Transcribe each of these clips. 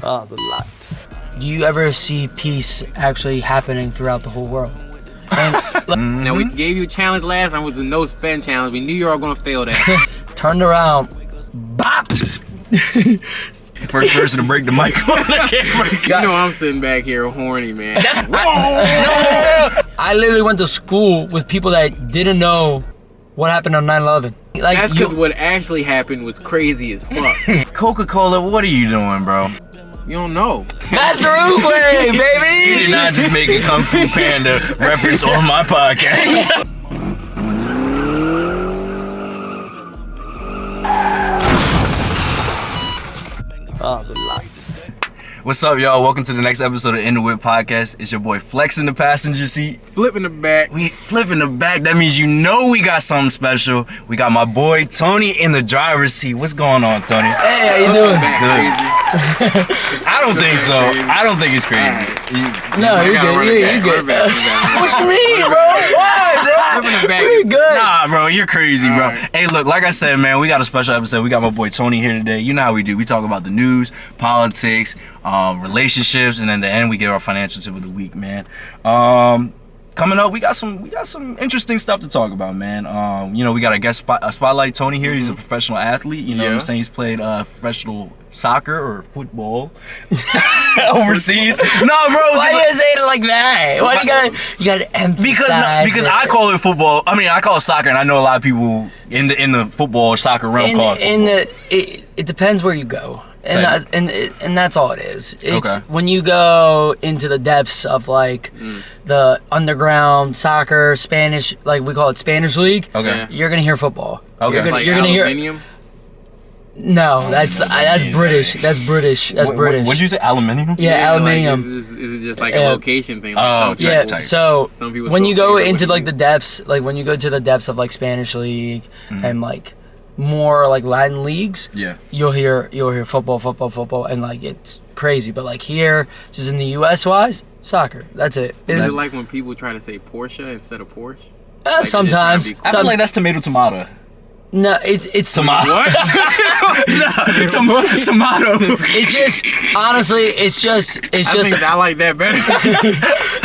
The light. Do you ever see peace actually happening throughout the whole world? And, Now, we gave you a challenge last time. It was a no spend challenge. We knew you were going to fail that. Turned around. Bop! First person to break the mic on the camera. You know I'm sitting back here horny, man. I literally went to school with people that didn't know what happened on 9/11. Like, that's because what actually happened was crazy as fuck. Coca-Cola, what are you doing, bro? You don't know. That's the root way, baby! You did not just make a Kung Fu Panda reference on my podcast. The light. What's up, y'all? Welcome to the next episode of In the Whip Podcast. It's your boy Flex in the passenger seat. Flipping the back. We flipping the back. That means you know we got something special. We got my boy Tony in the driver's seat. What's going on, Tony? Hey, how you doing? Good. I don't think so. I don't think it's crazy. No, you're good. What you mean, bro? Why, bro? We're good. Nah, bro, you're crazy, bro. Right. Hey, look, like I said, man, we got a special episode. We got my boy Tony here today. You know how we do. We talk about the news, politics, relationships, and then at the end we give our financial tip of the week, man. Coming up, we got some interesting stuff to talk about, man. You know, we got a guest spotlight Tony here. He's a professional athlete. You know what I'm saying? He's played professional soccer or football overseas. No, bro. Why you say it like that? Why you gotta emphasize because I call it football. I mean, I call it soccer, and I know a lot of people in the football or soccer realm call it football. It depends where you go. And that's all it is. It's Okay. when you go into the depths of like the underground soccer, Spanish, like we call it Spanish league. Okay. You're gonna hear football. Okay. You're gonna hear. Aluminium? No, that's British. That's British. That's British. What'd you say? Aluminium? Yeah, aluminium. Like, is it just like a location thing? Like, Oh, Yeah, tight. so Some people when you go still into feel like the depths, like when you go to the depths of like Spanish league and like more like Latin leagues, Yeah. you'll hear football, and like it's crazy. But like here, just in the U.S. wise, soccer. That's it. Is it like when people try to say Porsche instead of Porsche? Like, Sometimes. they just I feel like that's tomato. No, it's Tomato. What? Tomato. It's just honestly, it's just I think I like that better.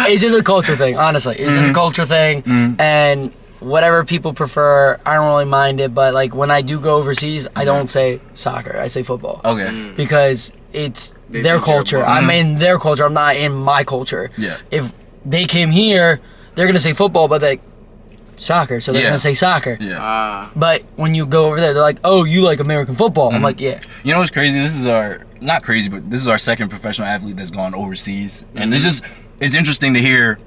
it's just a culture thing. Honestly, it's just a culture thing, and whatever people prefer, I don't really mind it. But like when I do go overseas, I don't say soccer. I say football. Okay. Because it's They their think you're culture. above. I'm in their culture. I'm not in my culture. Yeah. If they came here, they're gonna say football, but they soccer, so they're Yeah. gonna say soccer. Yeah. But when you go over there, they're like, "Oh, you like American football?" I'm like, "Yeah." You know what's crazy? This is not crazy, but this is our second professional athlete that's gone overseas. And it's interesting to hear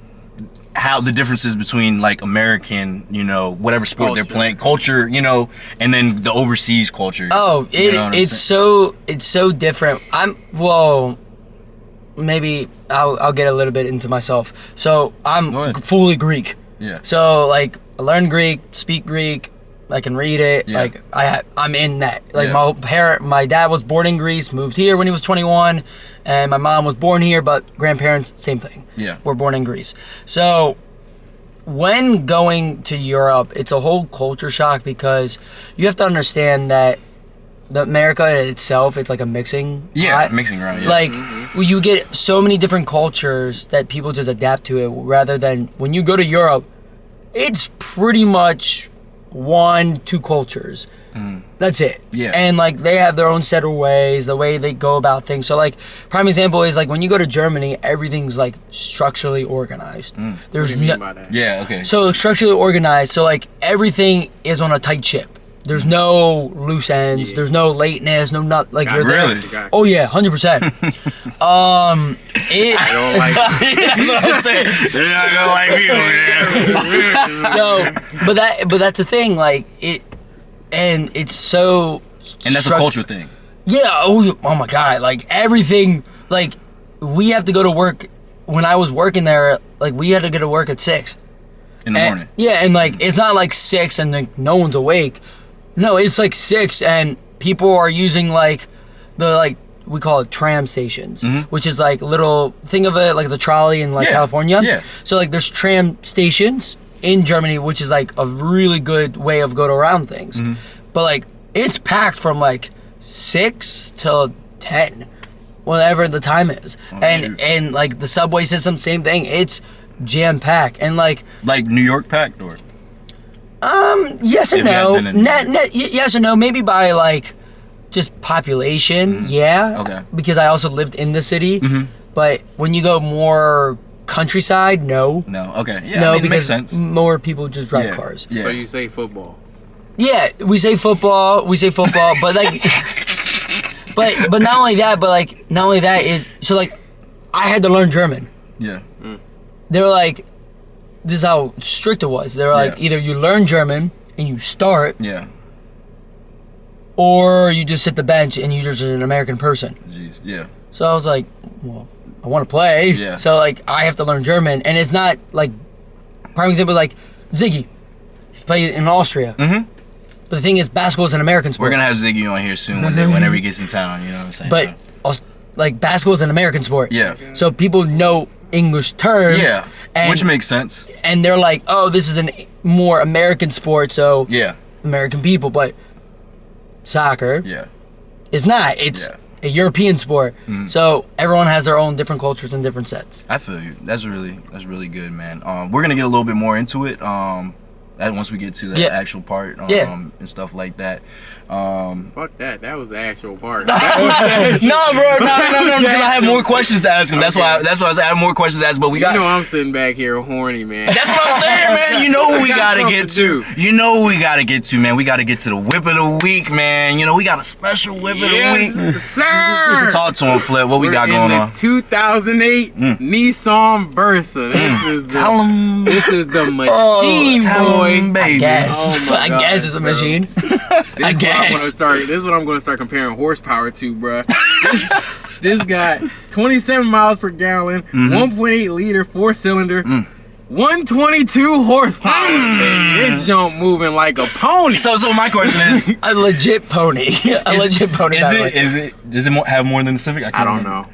how the differences between like American, you know, whatever sport they're playing, culture, you know, and then the overseas culture. Oh, You know what I'm saying? it's so different. Maybe I'll get a little bit into myself. So Go I'm ahead. fully Greek. Yeah. So like I learned Greek, speak Greek, I can read it. Yeah. Like I'm in that. Like Yeah. my dad was born in Greece, moved here when he was 21, and my mom was born here, but grandparents, same thing. Yeah. Were born in Greece. So when going to Europe, it's a whole culture shock because you have to understand that the America in itself, it's like a mixing pot. Mixing around. Yeah. Like, you get so many different cultures that people just adapt to it, rather than when you go to Europe, it's pretty much 1-2 cultures. That's it. Yeah. And, like, they have their own set of ways, the way they go about things. So, like, prime example is, like, when you go to Germany, everything's, like, structurally organized. There's What do you mean by that? Yeah, okay. So, structurally organized, so, like, everything is on a tight ship. There's no loose ends. Yeah. There's no lateness. No not like Gotcha. you're there. Really? Gotcha. Oh yeah, 100%. I don't like That's what I'm saying. They're not gonna like me over there. So, but that's the thing. Like it, and it's so. And that's a culture thing. Yeah. Oh my God. Like everything. Like we have to go to work. When I was working there, like we had to go to work at 6 In the morning. Yeah, and like it's not like 6 and like no one's awake. No, it's like 6 and people are using like we call it tram stations, which is like little, think of it like the trolley in like California. Yeah. So like there's tram stations in Germany, which is like a really good way of going around things. But like it's packed from like 6 till 10. whatever the time is. Oh, and shoot. and like the subway system, same thing. It's jam packed and like New York packed or? yes and If you had no. been in New York. Yes and no. Maybe by like just population, yeah. Okay. Because I also lived in the city. But when you go more countryside, no. No. Okay. Yeah. No, I mean, it makes because sense. more people just drive Yeah. cars. Yeah. So you say football. Yeah, we say football, but like, but not only that is so like, I had to learn German. Yeah. They were like, this is how strict it was. They were like, Yeah. either you learn German and you start, Yeah. or you just sit the bench and you're just an American person. Jeez. Yeah. So I was like, well, I want to play. Yeah. So like, I have to learn German, and it's not like, prime example, like Ziggy, he's played in Austria. But the thing is, basketball is an American sport. We're gonna have Ziggy on here soon whenever he gets in town. You know what I'm saying? But like basketball is an American sport. Yeah. So people know English terms. Yeah. And, Which makes sense. And they're like, oh, this is a more American sport, so Yeah. American people. But soccer Yeah. is not. It's Yeah. a European sport. So everyone has their own different cultures and different sets. I feel you. That's really good, man. We're gonna get a little bit more into it. Once we get to the actual part, and stuff like that. Fuck that. That was the actual part. No, bro, no, because I have more questions to ask him. That's why I said I have more questions to ask. But we got. You know I'm sitting back here horny, man. That's what I'm saying, man. You know what we gotta get to. something to You know what we gotta get to, man. We gotta get to the whip of the week, man. You know we got a special whip of the week. Yes, sir. Talk to him, Flip. What we got going on? 2008 Nissan Versa. Tell him. This is the machine, tell boy. him, baby. Guess. Oh my I God, guess it's a bro. machine. I guess. This is what I'm gonna start comparing horsepower to, bruh. This got 27 miles per gallon, 1.8 liter, 4-cylinder, 122 horsepower. Baby. This jump moving like a pony. So my question is, A legit pony. Legit pony. by the way. Does it have more than the Civic? I don't know.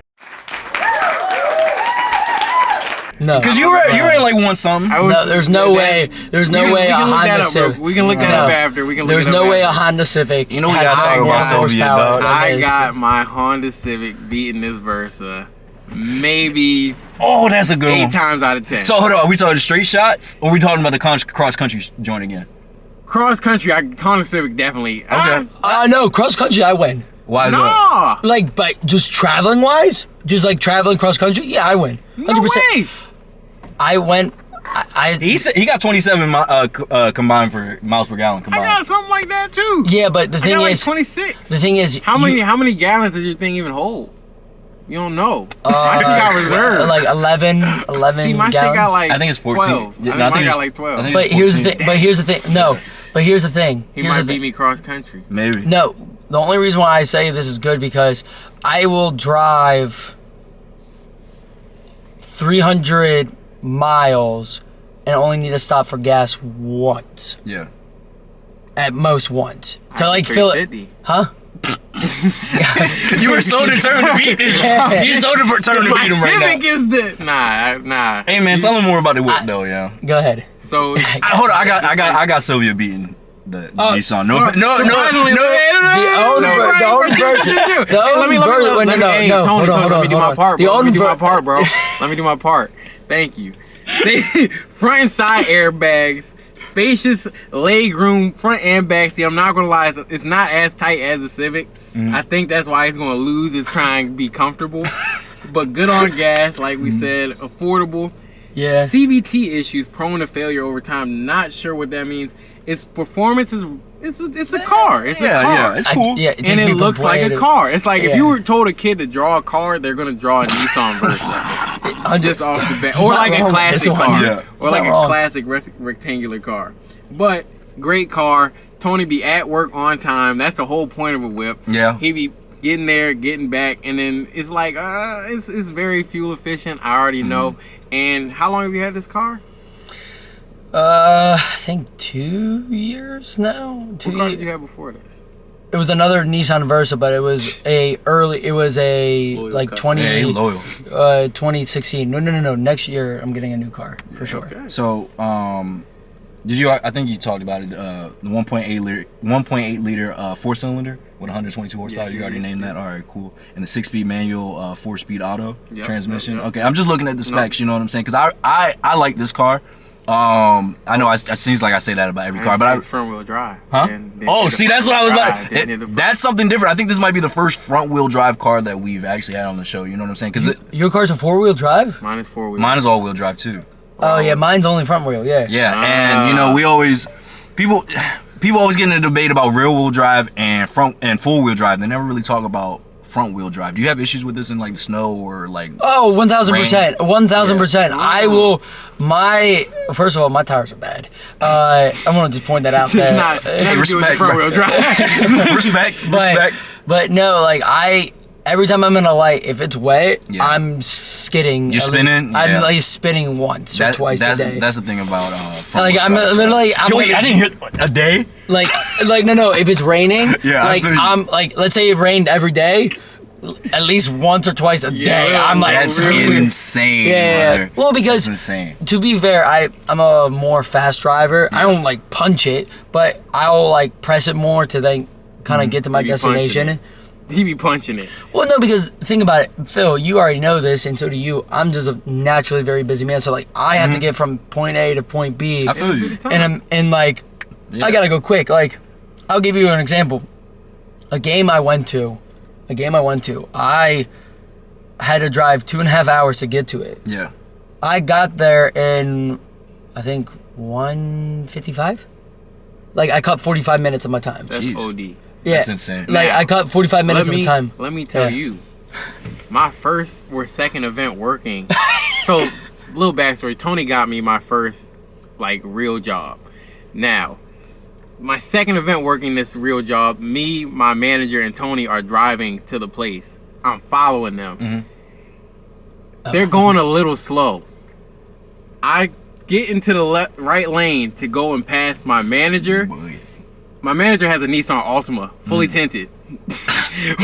No. Because you were in like one something. No, there's no way. There's no way a Honda Civic. We can look that up after. There's no way a Honda Civic. You know we has gotta talk more about Soviet, horsepower dog. than I this. got my Honda Civic beating this Versa maybe Oh, that's a good 8 one. times out of 10. So hold on, are we talking straight shots, or are we talking about the cross country joint again? Cross country, Honda Civic definitely. Okay. No, cross country I win. Why is that? No, Like, but just traveling wise, just like traveling cross country, yeah, I win. no way. I went. He said he got 27 combined for miles per gallon I combined. got something like that too. Yeah, but the I thing got like is, 26. the thing is, How many gallons does your thing even hold? You don't know. My My shit got reserved. like 11 See, my gallons. shit got like I think it's 14. 12. Yeah, I no, I think think mine got it's- like 12. I think But it's here's the 14. thing. But here's the thing. No. But here's the thing. He Here's might the beat thing. me cross country. Maybe. No. The only reason why I say this is good because I will drive 300 miles and only need to stop for gas once. Yeah. At most once. To I like can fill it. 350. Huh? You were so determined to beat this. You're so determined to My beat him right Civic now. is the nah. Hey man, tell him more about the whip though, yeah. Go ahead. So Hold on, I got Sylvia beating the Nissan. No. surprisingly, The only version. The only version. Wait, no. Tony, Hold on, let me do my part, The bro. Let me only do my part, bro. Let me do my part. Thank you. Front and side airbags, spacious leg room, front and back seat. I'm not gonna lie, it's not as tight as the Civic. I think that's why he's gonna lose. Is trying to be comfortable, but good on gas, like we said, affordable. Yeah. CVT issues, prone to failure over time. Not sure what that means. Its performance is it's a car. It's a car. Yeah, it's cool. Yeah, And it looks like a car. It's like if Yeah. you were told a kid to draw a car, they're gonna draw a Nissan Versa. Just off the bat, or not like a wrong with this classic one. car, Yeah. or He's like not a wrong. classic rectangular car. But great car. Tony be at work on time. That's the whole point of a whip. Yeah. He be getting there, getting back, and then it's like it's very fuel efficient. I already know. And how long have you had this car? I think 2 years now. What 2 car did years. you have before this? It was another Nissan Versa, but it was a Loyal like customer. 20 Yeah, he loyal. 2016. No. Next year I'm getting a new car for sure. Okay. So, Did you? I think you talked about it. The 1.8 liter 4-cylinder with 122 horsepower. You already named that. All right, cool. And the 6-speed manual 4-speed auto transmission. Yep. Okay, I'm just looking at the specs. You know what I'm saying? Because I like this car. I know it seems like I say that about every car, but it's front wheel drive. Huh? Oh, see, that's what I was about. That's something different. I think this might be the first front wheel drive car that we've actually had on the show. You know what I'm saying? Because your car's a 4-wheel drive. Mine is 4-wheel. Mine is all-wheel drive too. Oh yeah, mine's only front wheel. Yeah. Yeah, and you know we always people always get in a debate about rear wheel drive and full wheel drive. They never really talk about front wheel drive. Do you have issues with this in like snow or like? Oh, 1,000%, 1,000%. I will. First of all, my tires are bad. I want to just point that out. It's not. Hey, respect, front wheel drive. respect. But no, like every time I'm in a light, if it's wet, I'm skidding. You're spinning. I'm like spinning once or twice a day. That's the thing about front like wheel I'm drive. literally. Wait, I didn't hear a day. Like no. If it's raining, like I'm like, let's say it rained every day. At least once or twice a day. I'm like, that's insane. Yeah. Well, because that's insane. To be fair, I'm a more fast driver. I don't like punch it, but I'll like press it more to then kind of get to my destination. He be punching it. Well, no, because think about it, Phil. You already know this, and so do you. I'm just a naturally very busy man, so like I have to get from point A to point B. I feel you. And like I gotta go quick. Like I'll give you an example. A game I went to, I had to drive 2.5 hours to get to it. Yeah. I got there in, I think, 1:55. Like I cut 45 minutes of my time. That's OD. Yeah, that's insane. Like I cut 45 minutes of the time. Let me tell you, my first or second event working. So, little backstory: Tony got me my first like real job. Now, my second event working this real job, me, my manager, and Tony are driving to the place. I'm following them. They're going a little slow. I get into the right lane to go and pass my manager. My manager has a Nissan Altima, fully tinted.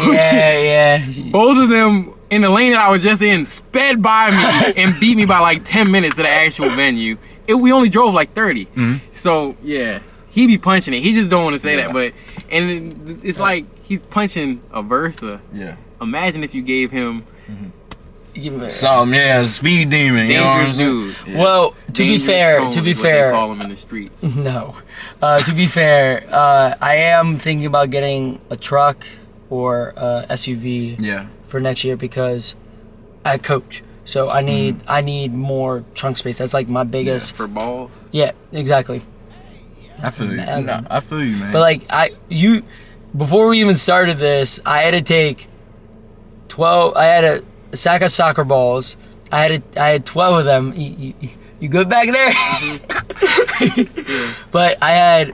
Yeah. Both of them in the lane that I was just in sped by me and beat me by like 10 minutes to the actual venue. We only drove like 30. So, yeah. He be punching it. He just don't want to say that, but it's like he's punching a Versa. Yeah. Imagine if you gave him speed demon. Dangerous dude. Yeah. Well, to be fair, what they call him in the streets. No. To be fair, I am thinking about getting a truck or SUV for next year because I coach. So I need more trunk space. That's like my biggest for balls. Yeah, exactly. I feel you. I feel you, man. But like before we even started this, I had to take 12. I had a sack of soccer balls. I had 12 of them. You good back there? But I had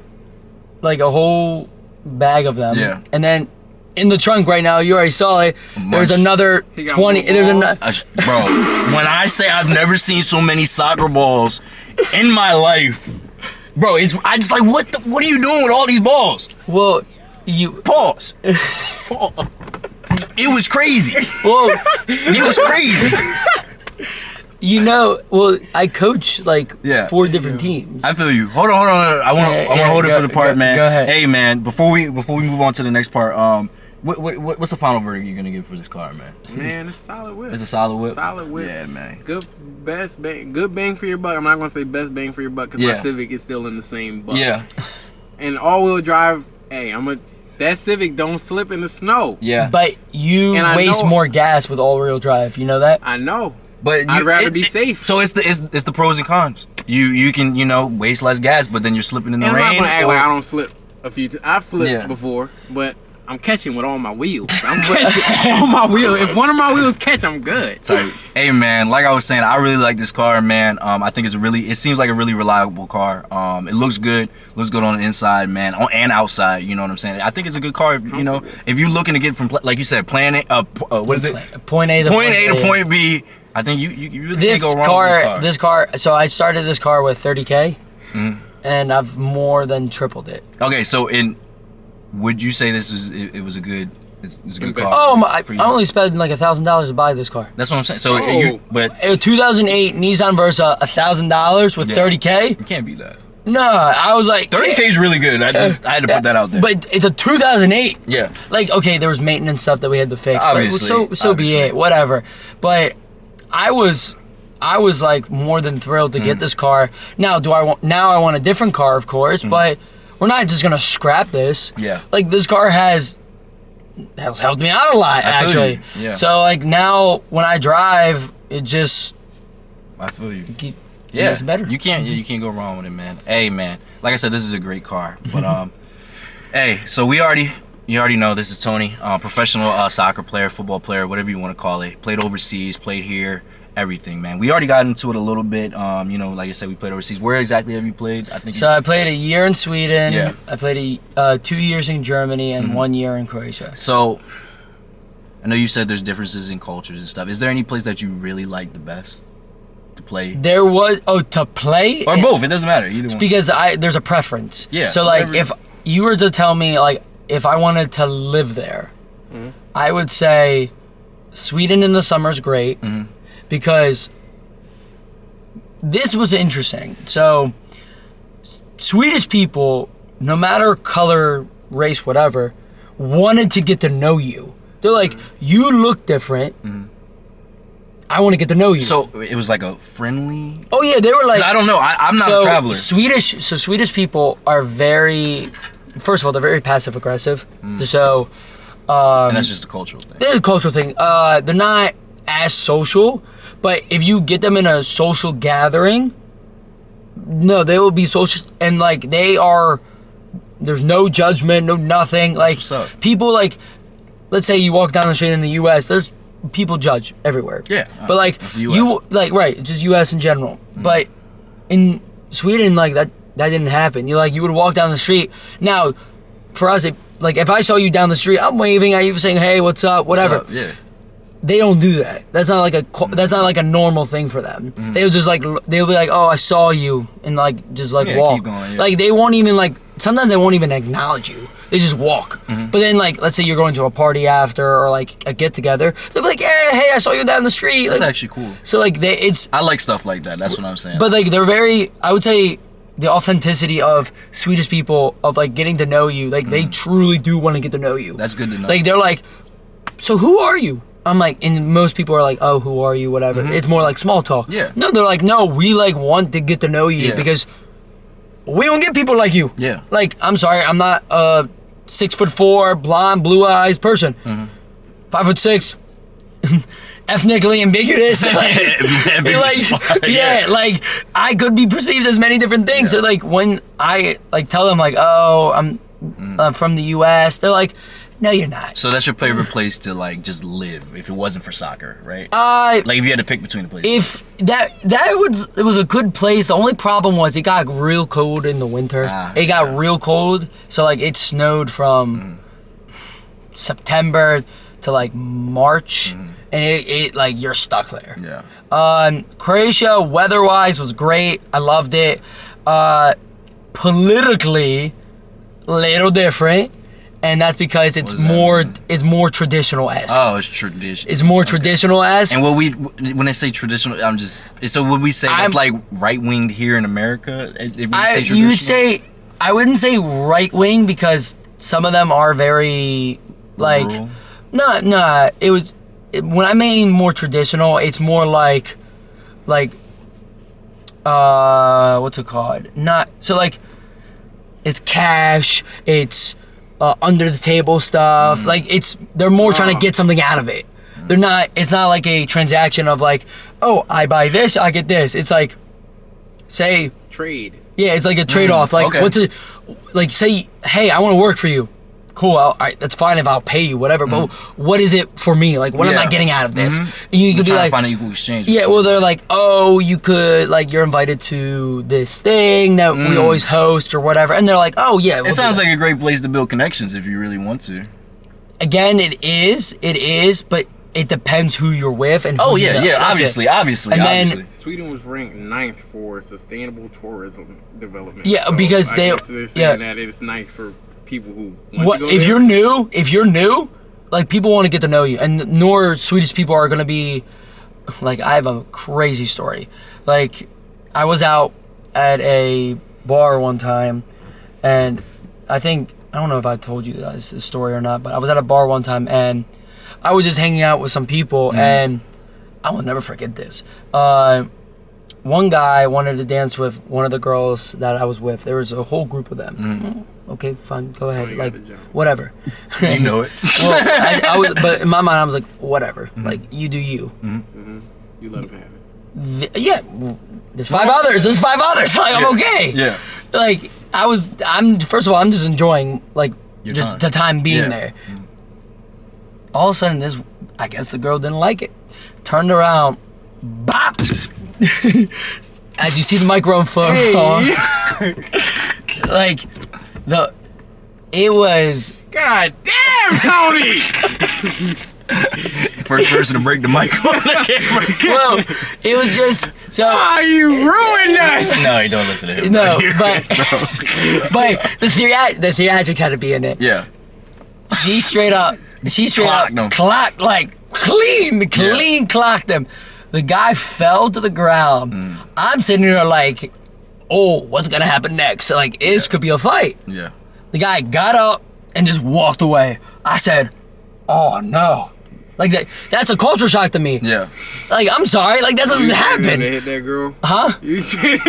like a whole bag of them. Yeah. And then in the trunk right now, you already saw it. There's another 20. There's another. Bro, when I say I've never seen so many soccer balls in my life. Bro, I just like, what are you doing with all these balls? Well, Pause. It was crazy. Well, it was crazy. I coach like 4 different teams. I feel you. Hold on. I want to hold it for the part, man. Go ahead. Hey, man, before we move on to the next part, what's the final verdict you're gonna give for this car, man? Man, it's a solid whip. It's a solid whip. Solid whip. Yeah, man. Good bang for your buck. I'm not gonna say best bang for your buck because my Civic is still in the same buck. Yeah. And all-wheel drive. Hey, that Civic don't slip in the snow. Yeah. But you waste more gas with all-wheel drive. You know that? I know. But I'd rather be safe. So it's the pros and cons. You can waste less gas, but then you're slipping in the rain. I'm not gonna act like I don't slip a few times. I've slipped before, but I'm catching with all my wheels. I'm catching all my wheels. If one of my wheels catch, I'm good. Tight. Hey man, like I was saying, I really like this car, man. I think it seems like a really reliable car. It looks good on the inside, man, and outside. You know what I'm saying? I think it's a good car. If you're looking to get from, like you said, point A to point B. I think you really can't go wrong with this car. So I started this car with 30K, and I've more than tripled it. Okay, so would you say it was a good car? Oh, I only spent like $1,000 to buy this car. That's what I'm saying. So, but a 2008 Nissan Versa, $1,000 with 30K. You can't beat that. No, I was like 30K is really good. I had to put that out there. But it's a 2008. Yeah. Like, okay, there was maintenance stuff that we had to fix. Obviously. But so be it. Whatever. But I was like more than thrilled to get this car. Now I want a different car, of course, but we're not just gonna scrap this. Yeah. Like, this car has helped me out a lot, actually. Yeah. So like now when I drive, it just I feel you. Yeah, it's better. You can't go wrong with it, man. Hey, man. Like I said, this is a great car. But hey, so you already know this is Tony, professional soccer player, football player, whatever you want to call it. Played overseas, played here, everything, man. We already got into it a little bit. Like I said, we played overseas. Where exactly have you played? I think. So I played a year in Sweden. Yeah. I played 2 years in Germany and 1 year in Croatia. So I know you said there's differences in cultures and stuff. Is there any place that you really like the best to play? There was to play or both. It doesn't matter. Either one. Because there's a preference. Yeah. So like if you were to tell me like if I wanted to live there, I would say Sweden in the summer is great because this was interesting. So Swedish people, no matter color, race, whatever, wanted to get to know you. They're like, you look different. I want to get to know you. So it was like a friendly. Oh yeah, they were like. I don't know. I'm not a traveler. Swedish people are very. First of all, they're very passive aggressive. So. And that's just a cultural thing. It's a cultural thing. They're not as social, but if you get them in a social gathering, no, they will be social, and like they are. There's no judgment, no nothing. Like what's up. people like, let's say you walk down the street in the U.S. There's people judge everywhere. Yeah. But like you like right, just US in general. But in Sweden like that didn't happen. You would walk down the street. Now, for us like if I saw you down the street, I'm waving at you saying, "Hey, what's up?" whatever. What's up? Yeah. They don't do that. That's not like a normal thing for them. They'll just like they'll be like, "Oh, I saw you," and like just like walk. Keep going, yeah. Like they won't even like sometimes they won't even acknowledge you. They just walk. But then like let's say you're going to a party after or like a get together, they'll be like, "Yeah, hey, I saw you down the street." That's like, actually cool. So like I like stuff like that. That's what I'm saying. But like they're very, I would say, the authenticity of Swedish people of like getting to know you, like they truly do want to get to know you. That's good to know. Like they're like, "So who are you?" I'm like, and most people are like, "Oh, who are you?" Whatever. It's more like small talk. Yeah. No, they're like, "No, we like want to get to know you because we don't get people like you." Yeah. Like, I'm sorry, I'm not a 6'4", blonde, blue eyes person. 5'6", ethnically ambiguous. Like I could be perceived as many different things. So like when I like tell them like, "Oh, I'm from the U.S.," they're like, "No, you're not." So that's your favorite place to like just live if it wasn't for soccer, right? Like if you had to pick between the places. If it was a good place. The only problem was it got real cold in the winter. It got real cold. So like it snowed from September to like March, and it like you're stuck there. Yeah. Croatia weather-wise was great. I loved it. Politically, little different. And that's because it's more traditional-esque. Oh, it's traditional. It's more traditional-esque. And when I say traditional, so would we say that's like right-winged here in America? If we say traditional? I wouldn't say right-wing because some of them are very like, rural? No. When I mean more traditional, it's more like what's it called? Not so like, it's cash. It's under the table stuff. Like they're more trying to get something out of it. They're not. It's not like a transaction of like, "Oh, I buy this, I get this." It's like, say trade. Yeah, it's like a trade-off. Like like say, "Hey, I want to work for you." Cool, that's fine if I'll pay you, whatever. But what is it for me? Like, what am I getting out of this? And you could be like, to find an equal exchange. Yeah, well, they're like, "Oh, you could like you're invited to this thing that we always host or whatever," and they're like, "Oh yeah." It sounds like a great place to build connections if you really want to. Again, it is, but it depends who you're with and. Who obviously. Then Sweden was ranked 9th for sustainable tourism development. Yeah, so because they're saying that it's nice for people who want to go if you're new, like people want to get to know you, and nor Swedish people are gonna be like. I have a crazy story. Like I was out at a bar one time, and I don't know if I told you guys this story or not, but I was at a bar one time and I was just hanging out with some people, and I will never forget this. One guy wanted to dance with one of the girls that I was with. There was a whole group of them. Okay, fine, go ahead. Like, whatever. You know it. Well, I was, but in my mind, I was like, whatever. Like, you do you. You let him have it. Yeah, there's 5 others. There's 5 others. Like, I'm okay. Yeah. Like, I'm first of all, I'm just enjoying, like, Your just time. the time being there. All of a sudden, I guess the girl didn't like it. Turned around, bop! As you see the microphone fall. Like, it was... God damn, Tony! First person to break the mic on the camera. Well, it was just... So... Oh, you ruined us! No, you don't listen to him. No, bro. but the theatrics had to be in it. Yeah. She straight up Clocked him. clocked, like, clean clocked him. The guy fell to the ground. I'm sitting there like, oh, what's gonna happen next? Like, this could be a fight. Yeah. The guy got up and just walked away. I said, oh no. Like, that's a culture shock to me. Yeah. Like, I'm sorry, like, that doesn't You happen. hit that girl? Huh? You said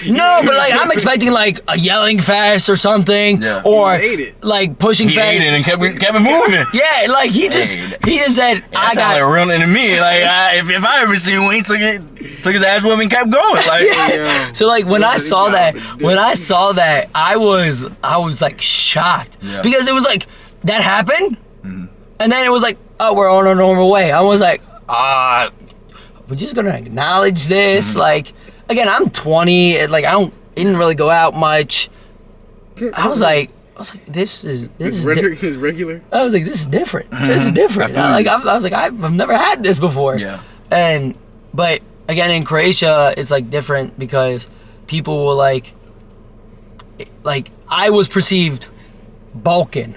No, but like, I'm expecting like a yelling fest or something. Yeah. Or He ate it. like pushing He fast. ate it and kept it moving. Yeah, like he just said, That sounded like real into me. Like if I ever seen one, he took his ass with him and kept going. Like Yeah. So like when I saw that, I was like shocked. Yeah. Because it was like that happened, and then it was like, oh, we're on our normal way. I was like, we're just gonna acknowledge this. Like, again, I'm 20. Like, didn't really go out much. I was like, this is regular. I was like, this is different. This is different. I was like, I've never had this before. Yeah. But again, in Croatia, it's like different because people will like I was perceived Balkan.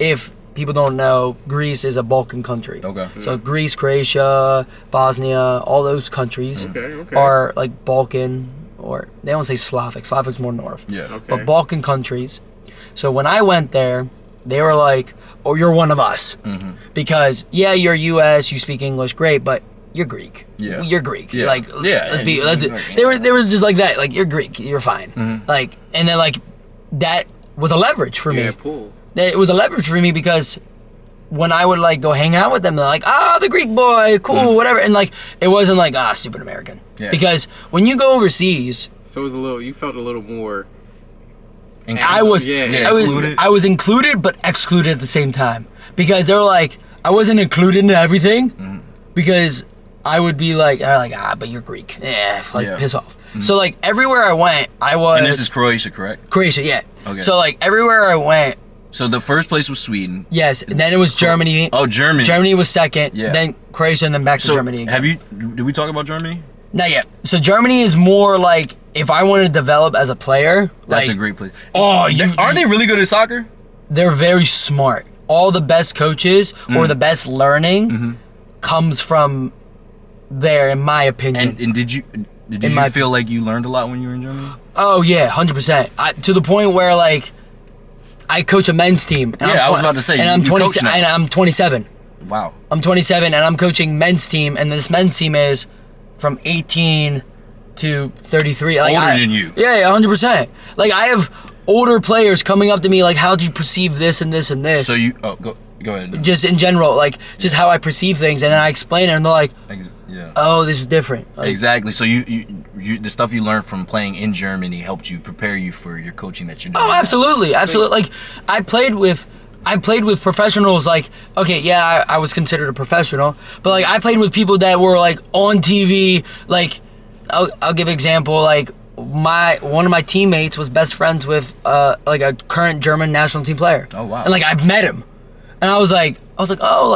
If people don't know, Greece is a Balkan country. Okay. So Greece, Croatia, Bosnia, all those countries are like Balkan, or they don't say Slavic. Slavic's more north. Yeah. Okay. But Balkan countries. So when I went there, they were like, "Oh, you're one of us," because you're U.S., you speak English, great, but you're Greek. Yeah. You're Greek. Yeah. Like, Yeah. they were just like that. Like, you're Greek, you're fine. Like, and then like that was a leverage for me. Yeah, pull. It was a leverage for me because when I would like go hang out with them, they're like, the Greek boy, cool, whatever. And like, it wasn't like, stupid American. Yeah. Because when you go overseas, So it was you felt a little more. I was included. I was included but excluded at the same time. Because they were like, I wasn't included in everything because I would be like, but you're Greek. Piss off. So like everywhere I went, I was. And this is Croatia, correct? Croatia, yeah. Okay. So like everywhere I went. So the first place was Sweden. Yes, and then it was Germany. Oh, Germany. Germany was second. Yeah. Then Croatia, and then back to Germany again. Did we talk about Germany? Not yet. So Germany is more like if I want to develop as a player. That's like, a great place. Oh, Are they really good at soccer? They're very smart. All the best coaches or the best learning comes from there, in my opinion. And did you feel like you learned a lot when you were in Germany? Oh yeah, 100%. To the point where like I coach a men's team. And I was about to say. And I'm 27. And I'm 27. Wow. I'm 27, and I'm coaching men's team, and this men's team is from 18 to 33. Like, Older than you. Yeah, 100%. Like, I have older players coming up to me like, how do you perceive this and this and this? So go ahead. Just in general, like, just how I perceive things, and then I explain it, and they're like, oh, this is different. Like, exactly. So you the stuff you learned from playing in Germany helped you prepare you for your coaching that you're doing. Oh, absolutely. Like, I played with professionals. Like, okay, yeah, I was considered a professional, but like I played with people that were like on TV. Like, I'll give an example. Like, one of my teammates was best friends with like a current German national team player. Oh wow. And like I've met him, and I was like, oh,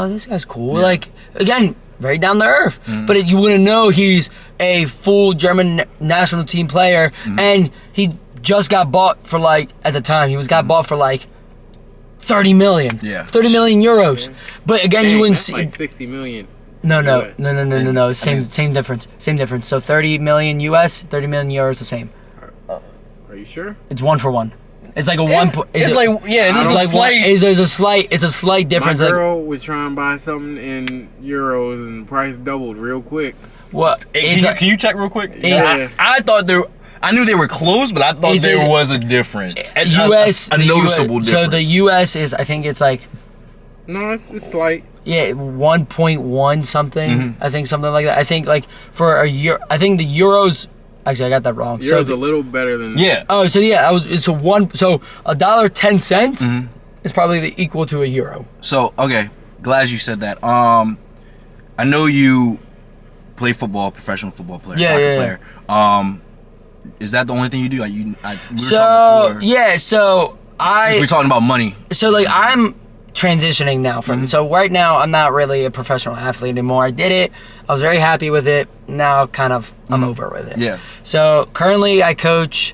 this guy's cool. Yeah. Like, again, very down to earth. But you wouldn't know he's a full German national team player, and he just got bought for like, at the time, he got bought for like 30 million. Yeah. 30 million euros. Yeah. But again, you wouldn't see. Like 60 million. No. Same difference. So 30 million US, 30 million euros, the same. Are you sure? It's 1 for 1. It's like a It's like, yeah, this is a slight. There's a slight difference. My Like, girl was trying to buy something in euros and the price doubled real quick. what? Hey, can you check real quick? Yeah. I thought I knew they were close, but I thought there was a difference. A noticeable difference. So the U.S. is, I think it's like, No, it's slight. yeah, 1.1 something. Mm-hmm. I think something like that. I think like for a year, I think the euros. Actually, I got that wrong. Euro's a little better than. Yeah. Oh, so yeah, it's a one. So $1.10 Mm-hmm. is probably equal to a euro. So, okay, glad you said that. I know you play football, professional football player, soccer player. Is that the only thing you do? We were talking before. Yeah, so Since we're talking about money. So like I'm transitioning now from. So right now I'm not really a professional athlete anymore. I did it. I was very happy with it. Now kind of I'm over with it. Yeah. So currently I coach.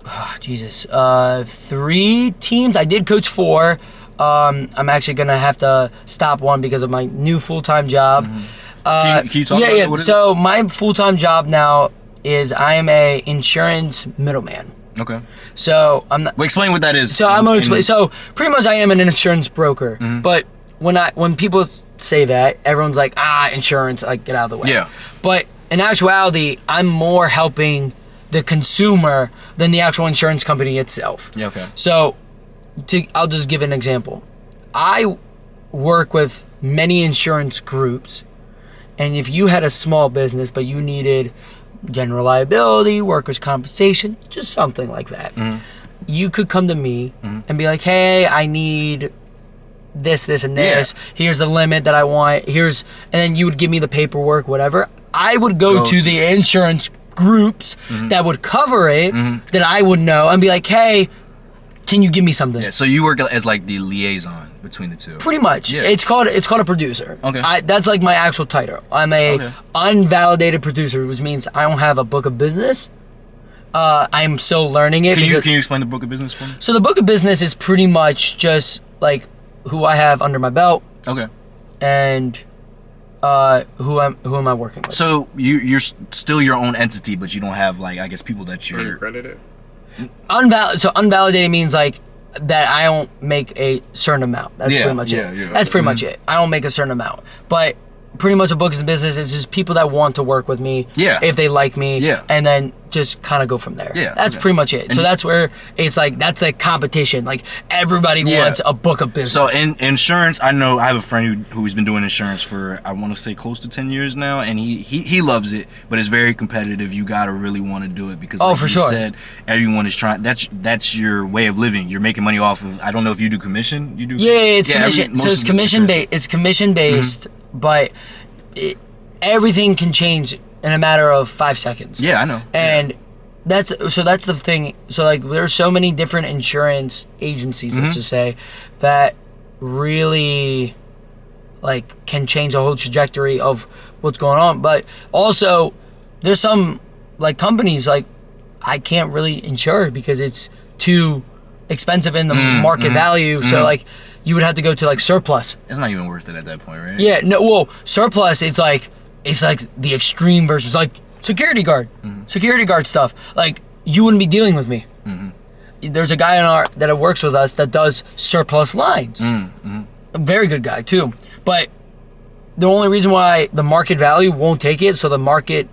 Oh, Jesus, 3 teams. I did coach 4. I'm actually gonna have to stop one because of my new full-time job. Can you talk about what it is? So my full-time job now is I am a insurance middleman. Okay. So I'm not. Well, explain what that is. So I'm gonna explain. So pretty much, I am an insurance broker. But when people say that, everyone's like, insurance, like get out of the way. Yeah. But in actuality, I'm more helping the consumer than the actual insurance company itself. Yeah. Okay. So, I'll just give an example. I work with many insurance groups, and if you had a small business but you needed general liability, workers' compensation, just something like that, you could come to me and be like, hey, I need this, and this. Yeah. Here's the limit that I want. And then you would give me the paperwork, whatever. I would go to the insurance groups that would cover it, that I would know, and be like, hey, can you give me something? Yeah. So you work as like the liaison between the two. Pretty much. Yeah. It's called a producer. Okay. That's like my actual title. I'm a unvalidated producer, which means I don't have a book of business. I'm still learning it. Can you explain the book of business for me? So the book of business is pretty much just like who I have under my belt. Okay. And who am I working with? So you're still your own entity, but you don't have like, I guess, people that you're Uncredited. So unvalidated means like that I don't make a certain amount. That's pretty much it. Yeah. That's pretty much it. I don't make a certain amount. But pretty much a book is a business. It's just people that want to work with me. Yeah. If they like me. Yeah. And then just kind of go from there. Yeah. That's pretty much it. So that's where it's like, that's the competition. Like everybody wants a book of business. So in insurance, I know I have a friend who's been doing insurance for, I want to say, close to 10 years now, and he loves it, but it's very competitive. You gotta really want to do it because, like you said, everyone is trying. That's your way of living. You're making money off of. I don't know if you do commission. You do. Yeah, it's commission. So it's commission based. It's commission based, but everything can change in a matter of 5 seconds. Yeah, I know. And that's the thing. So like there's so many different insurance agencies, let's just say, that really like can change the whole trajectory of what's going on. But also there's some like companies like I can't really insure because it's too expensive in the market value. So like you would have to go to like surplus. It's not even worth it at that point, right? Yeah, no, well, surplus, it's like the extreme version. It's like security guard stuff. Like, you wouldn't be dealing with me. There's a guy that works with us that does surplus lines. A very good guy, too. But the only reason why the market value won't take it, so the market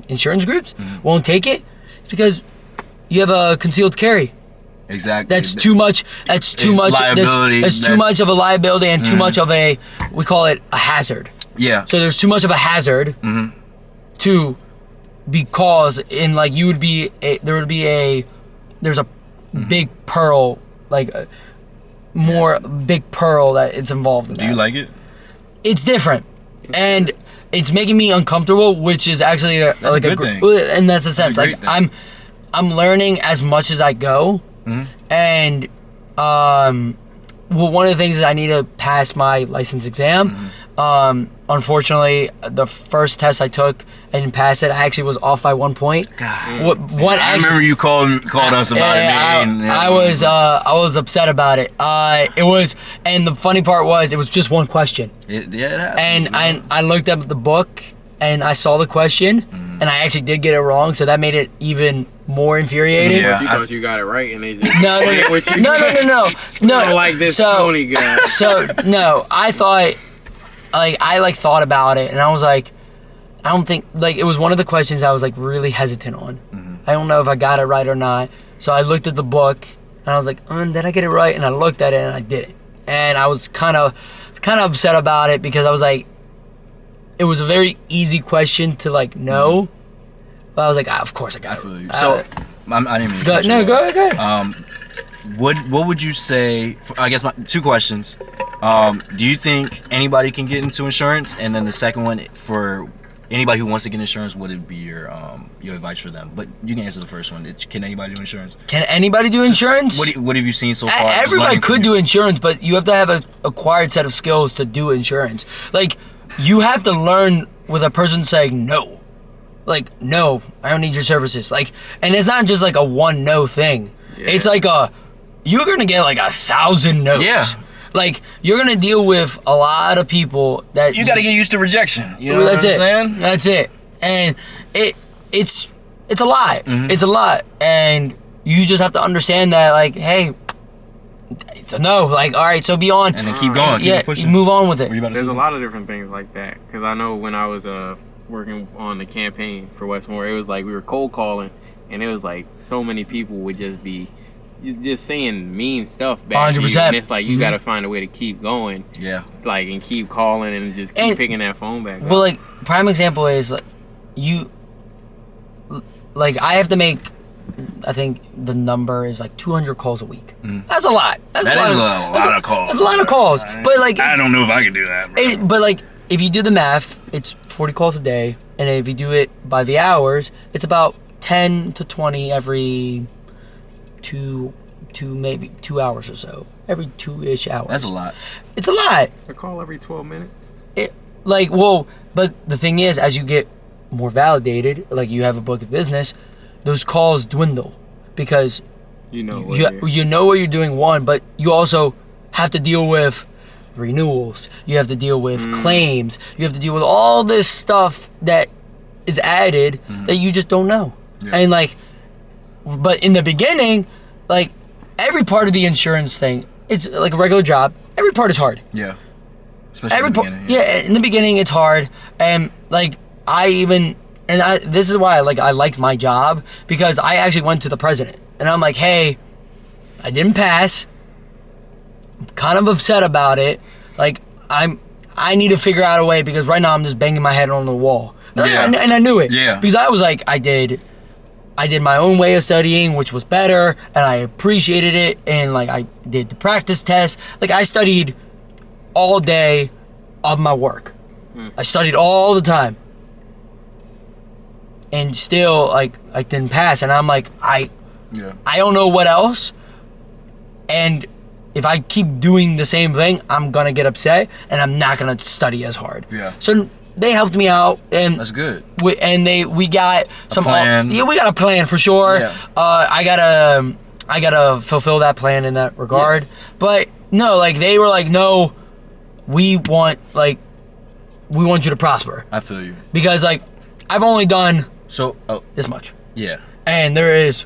insurance groups won't take it, is because you have a concealed carry. Exactly. That's too much. That's too much. Liability. That's too much of a liability and too much of we call it a hazard. Yeah. So there's too much of a hazard to be caused in like there's a big pearl, like big pearl that it's involved in. Do you like it? It's different. And it's making me uncomfortable, which is actually a good thing. And that's a sense. Like thing. I'm learning as much as I go. And one of the things is I need to pass my license exam. Unfortunately, the first test I took, I didn't pass it. I actually was off by 1 point. God. I remember you called us about it. I was upset about it. And the funny part was it was just one question. It happens. And I looked up the book and I saw the question and I actually did get it wrong, so that made it even more infuriating. Yeah. You thought you got it right, and they just No. don't like this Tony guy. So no, I thought, I thought about it, and I was like, I don't think, it was one of the questions I was really hesitant on. Mm-hmm. I don't know if I got it right or not. So I looked at the book, and I was like, did I get it right? And I looked at it, and I didn't. And I was kind of upset about it because I was like, it was a very easy question to know. But I was like, of course I got it. So I didn't mean to go ahead. What would you say? I guess two questions. Do you think anybody can get into insurance? And then the second one, for anybody who wants to get insurance, what would be your advice for them? But you can answer the first one. Can anybody do insurance? Can anybody do insurance? What have you seen so far? Everybody could do insurance, but you have to have an acquired set of skills to do insurance. You have to learn with a person saying no. No, I don't need your services. And it's not just a one no thing. Yeah. It's you're gonna get 1,000 no's. Yeah. You're gonna deal with a lot of people that you gotta get used to rejection. You know what I'm saying? That's it. And it's a lot. Mm-hmm. It's a lot. And you just have to understand that hey, it's a no. All right, so be on. And then keep going. Keep pushing. Move on with it. There's a lot of different things like that. Because I know when I was working on the campaign for Westmore, it was we were cold calling, and it was so many people would just be just saying mean stuff back 100%. To you. And it's you gotta find a way to keep going. Yeah. And keep calling and just keep picking that phone back up. Well, prime example is you. I have to make, I think the number is 200 calls a week. Mm. That's a lot. That is a lot of calls. That's a lot of calls. But I don't know if I could do that, bro. But if you do the math, it's 40 calls a day, and if you do it by the hours, it's about 10 to 20 every maybe 2 hours or so. Every 2-ish hours. That's a lot. It's a lot. A call every 12 minutes. But the thing is, as you get more validated, you have a book of business, those calls dwindle because you know what you're doing, one, but you also have to deal with renewals, you have to deal with claims, you have to deal with all this stuff that is added that you just don't know. Yeah. And but in the beginning, every part of the insurance thing, it's a regular job, every part is hard. Yeah. Especially in the beginning. Yeah, in the beginning it's hard, and this is why I liked my job, because I actually went to the president and I'm like, hey, I didn't pass. I'm kind of upset about it. I need to figure out a way, because right now I'm just banging my head on the wall. Yeah. And I knew it. Yeah. Because I was I did my own way of studying, which was better, and I appreciated it, and I did the practice test. I studied all day of my work. I studied all the time. And still, I didn't pass. And I'm I don't know what else. And if I keep doing the same thing, I'm going to get upset, and I'm not going to study as hard. Yeah. So they helped me out. And that's good. We got some plan. Yeah, we got a plan for sure. Yeah. I gotta fulfill that plan in that regard. Yeah. But no, they were no, we want you to prosper. I feel you. Because I've only done this much. Yeah. And there is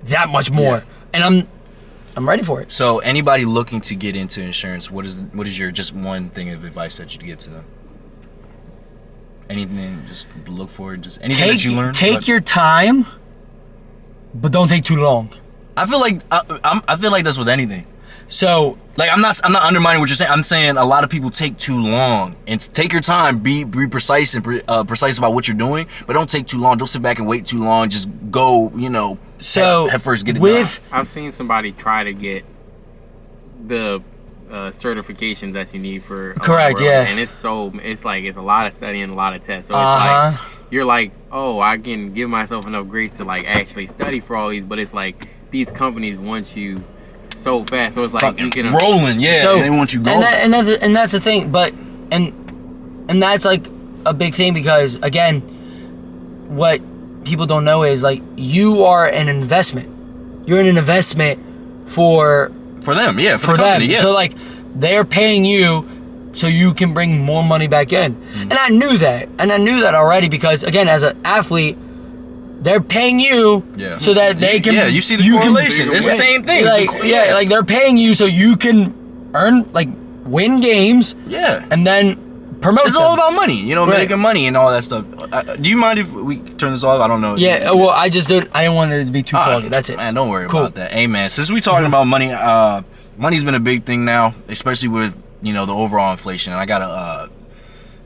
that much more. Yeah. And I'm ready for it. So anybody looking to get into insurance, what is your just one thing of advice that you'd give to them? Anything, just look for it, just anything that you learn. Take your time, but don't take too long. I feel like that's with anything. So I'm not undermining what you're saying. I'm saying a lot of people take too long. And take your time, be precise and precise about what you're doing, but don't take too long. Don't sit back and wait too long. Just go, So head first, get it done. I've seen somebody try to get the certifications that you need for correct, yeah, and it's a lot of studying, a lot of tests. So it's you're I can give myself enough grace to actually study for all these, but it's these companies want you so fast, so it's you can rolling, yeah. So, they want you going, and that's the thing, but and that's a big thing, because again, what people don't know is you are an investment. You're an investment for them, yeah, for the company, them. Yeah. So they're paying you so you can bring more money back in. And I knew that. And I knew that already, because again, as an athlete, they're paying you so that they can. Yeah, you see the correlation. It's the same thing. Like, like they're paying you so you can earn, like, win games. Yeah. And then promote. It's them. all about money, you know, making money and all that stuff. Do you mind if we turn this off? I don't know. Yeah, well, I didn't want it to be too foggy. That's it. Man, don't worry about that. Hey, man, since we talking about money, money's been a big thing now, especially with, you know, the overall inflation. And I gotta,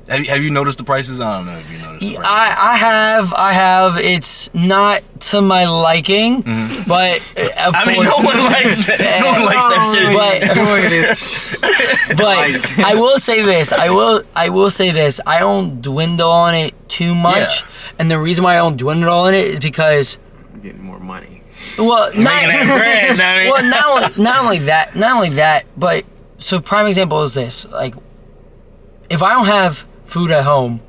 have you noticed the prices? I don't know if you noticed the prices. I have. It's not to my liking, but of course, no one likes that. No one likes that shit. But I will say this. I will say this. I don't dwindle on it too much, and the reason why I don't dwindle on it is because I'm getting more money. Well, not only that, but so prime example is this. Like, if I don't have food at home,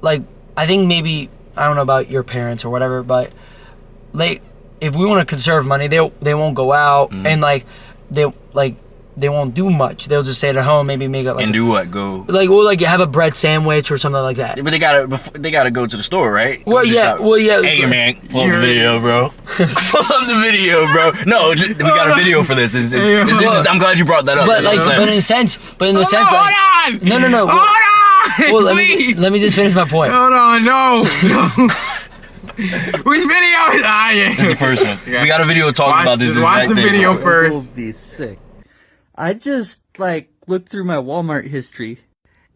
like, I think maybe, I don't know about your parents or whatever, but like, if we want to conserve money, they won't go out and like they won't do much. They'll just stay at home, maybe make it like and do what? Go like have a bread sandwich or something like that. But they gotta go to the store, right? Well, yeah. Hey man, pull up the video, bro. Pull up the video, bro. No, we got a video for this. I'm glad you brought that up. But in a sense, hold on. No. Hold on. Well, let me just finish my point. Hold on, no. Which video is yeah. It's the first one. We got a video talking about this. Watch the video first. Be sick. I just looked through my Walmart history,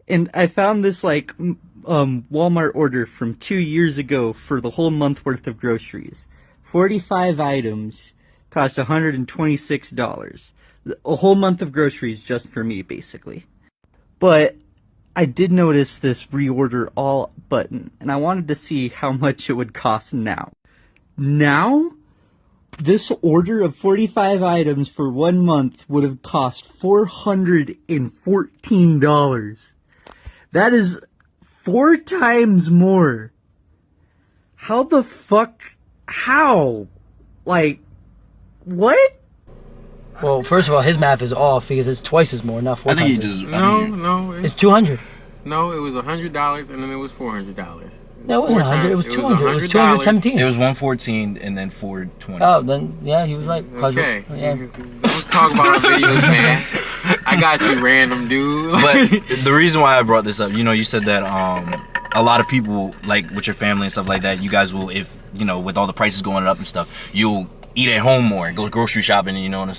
and I found this Walmart order from 2 years ago for the whole month worth of groceries. 45 items cost $126. A whole month of groceries just for me, basically. But I did notice this reorder all button, and I wanted to see how much it would cost now. Now, this order of 45 items for 1 month would have cost $414. That is 4 times more. How the fuck? How? Like, what? Well, first of all, his math is off because it's twice as more, not 4 times. I think he just... No. It's 200. No, it was $100 and then it was $400. No, it wasn't 100. It was 200. It was 217. It was 114 and then 420. Oh, then yeah, he was right. Okay. Yeah. Don't talk about videos, man. I got you, random dude. But the reason why I brought this up, you know, you said that a lot of people, like with your family and stuff like that, you guys will, if you know, with all the prices going up and stuff, you'll eat at home more, go grocery shopping, and you know, and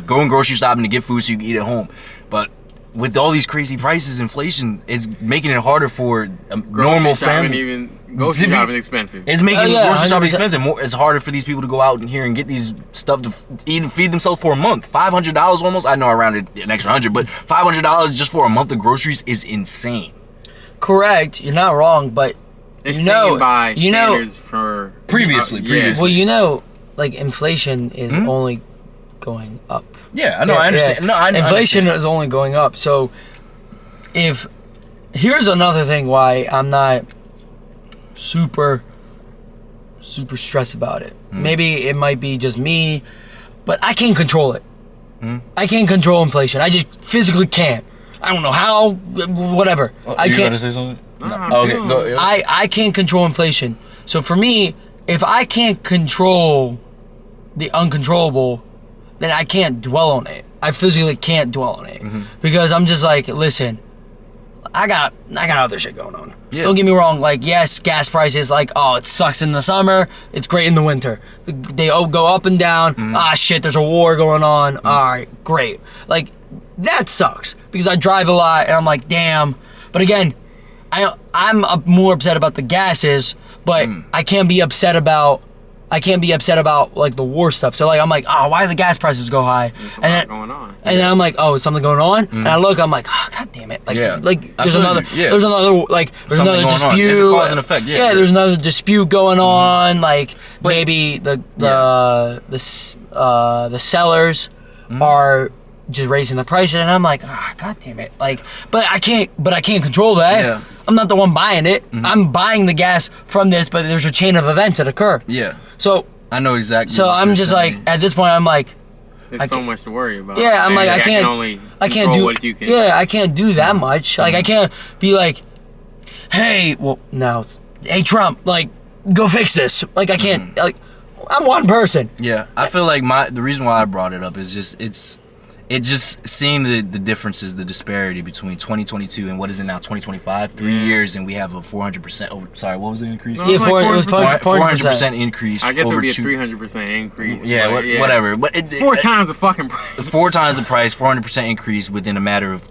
going grocery shopping to get food so you can eat at home. But with all these crazy prices, inflation is making it harder for a normal family. Grocery shopping expensive. It's making grocery shopping 100%. expensive. It's harder for these people to go out here and get these stuff to eat and feed themselves for a month. $500 almost. I know I rounded an extra 100, but $500 just for a month of groceries is insane. Correct. You're not wrong, but for previously. Well, you know, like inflation is only going up. Yeah, I know. I understand. No, inflation is only going up. So, here's another thing why I'm not super stressed about it. Maybe it might be just me, but I can't control it. I can't control inflation. I just physically can't. I don't know how. Whatever. I can't. You gotta say something? No. Okay, go. I can't control inflation. So for me, if I can't control the uncontrollable, then I can't dwell on it. I physically can't dwell on it because I'm just like, listen, I got other shit going on. Yeah. Don't get me wrong. Like, yes, gas prices, like, oh, it sucks in the summer. It's great in the winter. They go up and down. Ah, shit, there's a war going on. All right, great. Like, that sucks because I drive a lot and I'm like, damn. But again, I'm more upset about the gases, but I can't be upset about like the war stuff. So like I'm like, oh, why do the gas prices go high? There's a lot going on. And then I'm like, oh, is something going on? And I look, I'm like, oh, god damn it! Like, like there's another dispute. It's a cause and effect. Yeah, there's another dispute going on. Like maybe the sellers are just raising the prices, and I'm like, ah, god damn it! Like, but I can't control that. Yeah. I'm not the one buying it. I'm buying the gas from this, but there's a chain of events that occur. Yeah. So I know exactly. So I'm just like, at this point, I'm like, there's so much to worry about. Yeah, I'm like, I can't do what you can. Yeah, I can't do that much. Like, I can't be like, hey, well, now it's, hey Trump, like, go fix this. Like, I can't, like, I'm one person. Yeah, I feel like the reason why I brought it up is just it just seeing the differences, the disparity between 2022 and what is it now, 2025, 3 years, and we have a 400%. Oh, sorry, what was the increase? No, Yeah, it's like 400% increase. I guess it over would be a two. 300% increase. Yeah, but whatever. But four times the fucking price. 4 times the price, 400% increase within a matter of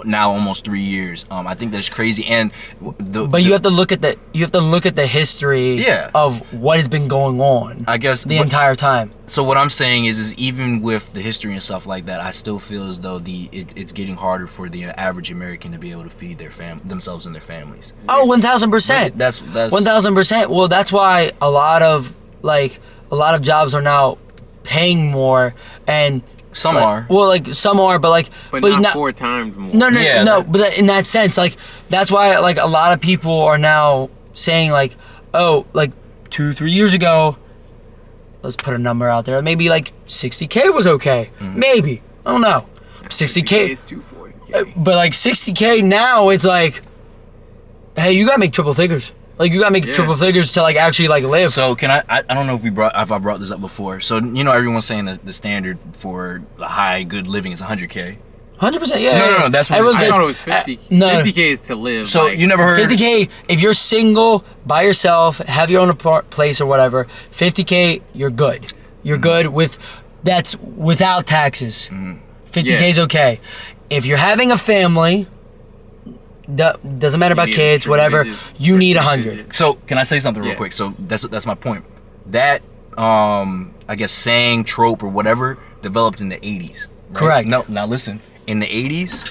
now almost 3 years. I think that's crazy. And But you have to look at the history of what has been going on. I guess the entire time. So what I'm saying is even with the history and stuff like that, I still feel as though it's getting harder for the average American to be able to feed themselves and their families. Oh, 1,000%. That's 1,000%. Well, that's why a lot of jobs are now paying more, and some like, are. Well, like some are, but not 4 times more. No. But in that sense, like that's why like a lot of people are now saying like, oh, like 2-3 years ago. Let's put a number out there. Maybe like 60K was okay. Maybe. I don't know. 60K is 240K. But like 60K now, it's like, hey, you gotta make triple figures. Like you gotta make triple figures to like actually like live. So can I don't know if I brought this up before. So everyone's saying that the standard for the high good living is 100K. 100%, yeah. No, that's what I thought it was 50. No. 50K is to live. So like, you never heard 50K, if you're single, by yourself, have your own place or whatever, 50K, you're good. You're good that's without taxes. 50K is okay. If you're having a family, doesn't matter about kids, whatever, you need 100. So can I say something real quick? So that's my point. That I guess saying, trope, or whatever developed in the 80s. Right? Correct. No, now listen. In the 80s,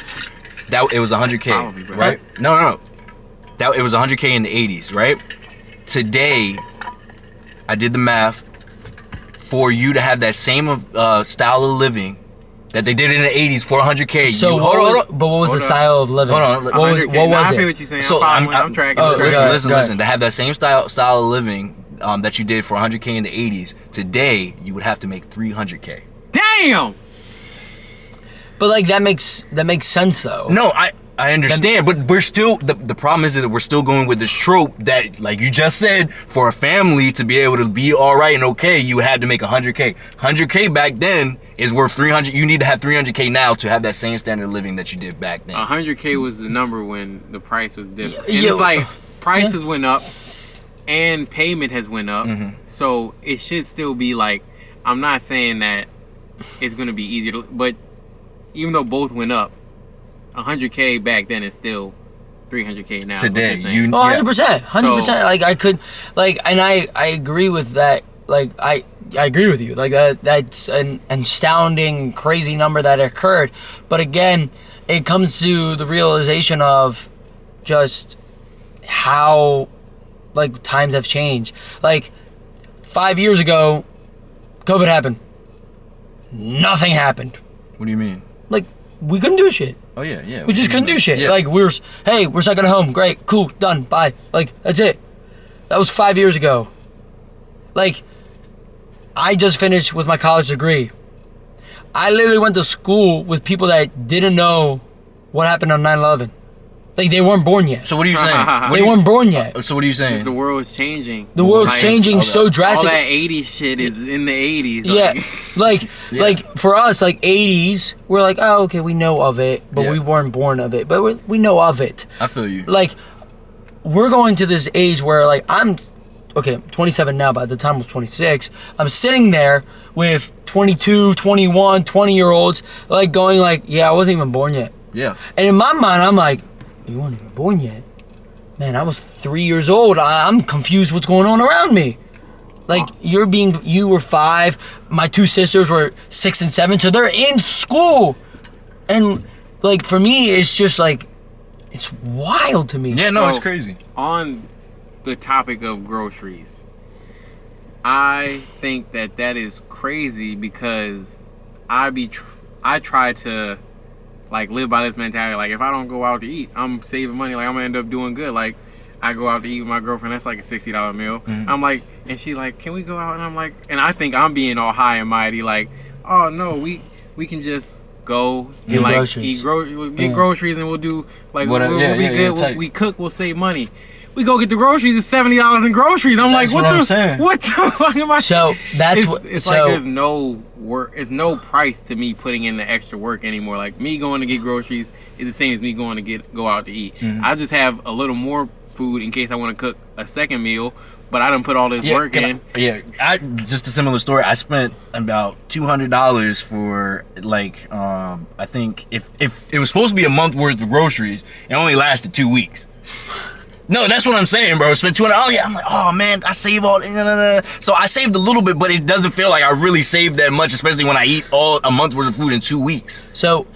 it was 100K, Probably, bro. right? No. It was 100K in the 80s, right? Today, I did the math. For you to have that same style of living that they did in the 80s for 100K. So hold on. But what was the style of living? Hold on. What was I feel it? what you're saying. So I'm tracking. Listen. To have that same style of living that you did for 100K in the 80s, today you would have to make 300K. Damn. But like that makes sense though. No, I understand, but we're still the problem is that we're still going with this trope that, like you just said, for a family to be able to be all right and okay, you had to make 100K. 100K back then is worth 300. You need to have 300K now to have that same standard of living that you did back then. 100K was the number when the price was different. And it's like prices went up and payment has went up, so it should still be like. I'm not saying that it's gonna be easier, but even though both went up, 100K back then is still 300K now. Today, 100%, 100%. Like I could, like, and I agree with that. Like I agree with you. Like that's an astounding, crazy number that occurred. But again, it comes to the realization of just how like times have changed. Like 5 years ago, COVID happened. Nothing happened. What do you mean? Like we couldn't do shit. Oh yeah. We just couldn't do shit. Yeah. Like we're stuck at home. Great, cool, done, bye. Like that's it. That was 5 years ago. Like I just finished with my college degree. I literally went to school with people that didn't know what happened on 9/11. Like they weren't born yet. So what are you saying? They weren't born yet. So what are you saying? The world is changing. The world's changing so All drastically. that 80s shit is in the 80s. Yeah, like for us, like 80s, we're like, oh, okay, we know of it, but we weren't born of it, but we know of it. I feel you. Like, we're going to this age where, like, I'm 27 now, by the time I was 26, I'm sitting there with 22, 21, 20-year-olds, like, going like, yeah, I wasn't even born yet. Yeah. And in my mind, I'm like, you weren't even born yet? Man, I was 3 years old. I'm confused what's going on around me. Like, you were 5, my 2 sisters were 6 and 7, so they're in school. And, like, for me, it's just, like, it's wild to me. Yeah, no, So, it's crazy. On the topic of groceries, I think that is crazy because I try to, like, live by this mentality. Like, if I don't go out to eat, I'm saving money. Like, I'm going to end up doing good. Like, I go out to eat with my girlfriend. That's like a $60 meal. I'm like, and she's like, can we go out? And I'm like, and I think I'm being all high and mighty. Like, oh, no, we can just go and, like, groceries. get groceries and we'll do, like, we'll be good. We cook, we'll save money. we go get the groceries. It's $70 in groceries. I'm That's like, what I'm saying. what the fuck am I? So that's it's, what. it's so, like there's no work. It's no price to me putting in the extra work anymore. Like me going to get groceries is the same as me going to go out to eat. I just have a little more food in case I want to cook a second meal. But I done put all this work in. Just a similar story. I spent about $200 for like I think if it was supposed to be a month worth of groceries, it only lasted 2 weeks. No, that's what I'm saying, bro. Spent $200. Oh yeah, I'm like, oh man, I save all. So I saved a little bit, but it doesn't feel like I really saved that much, especially when I eat all a month worth of food in 2 weeks. So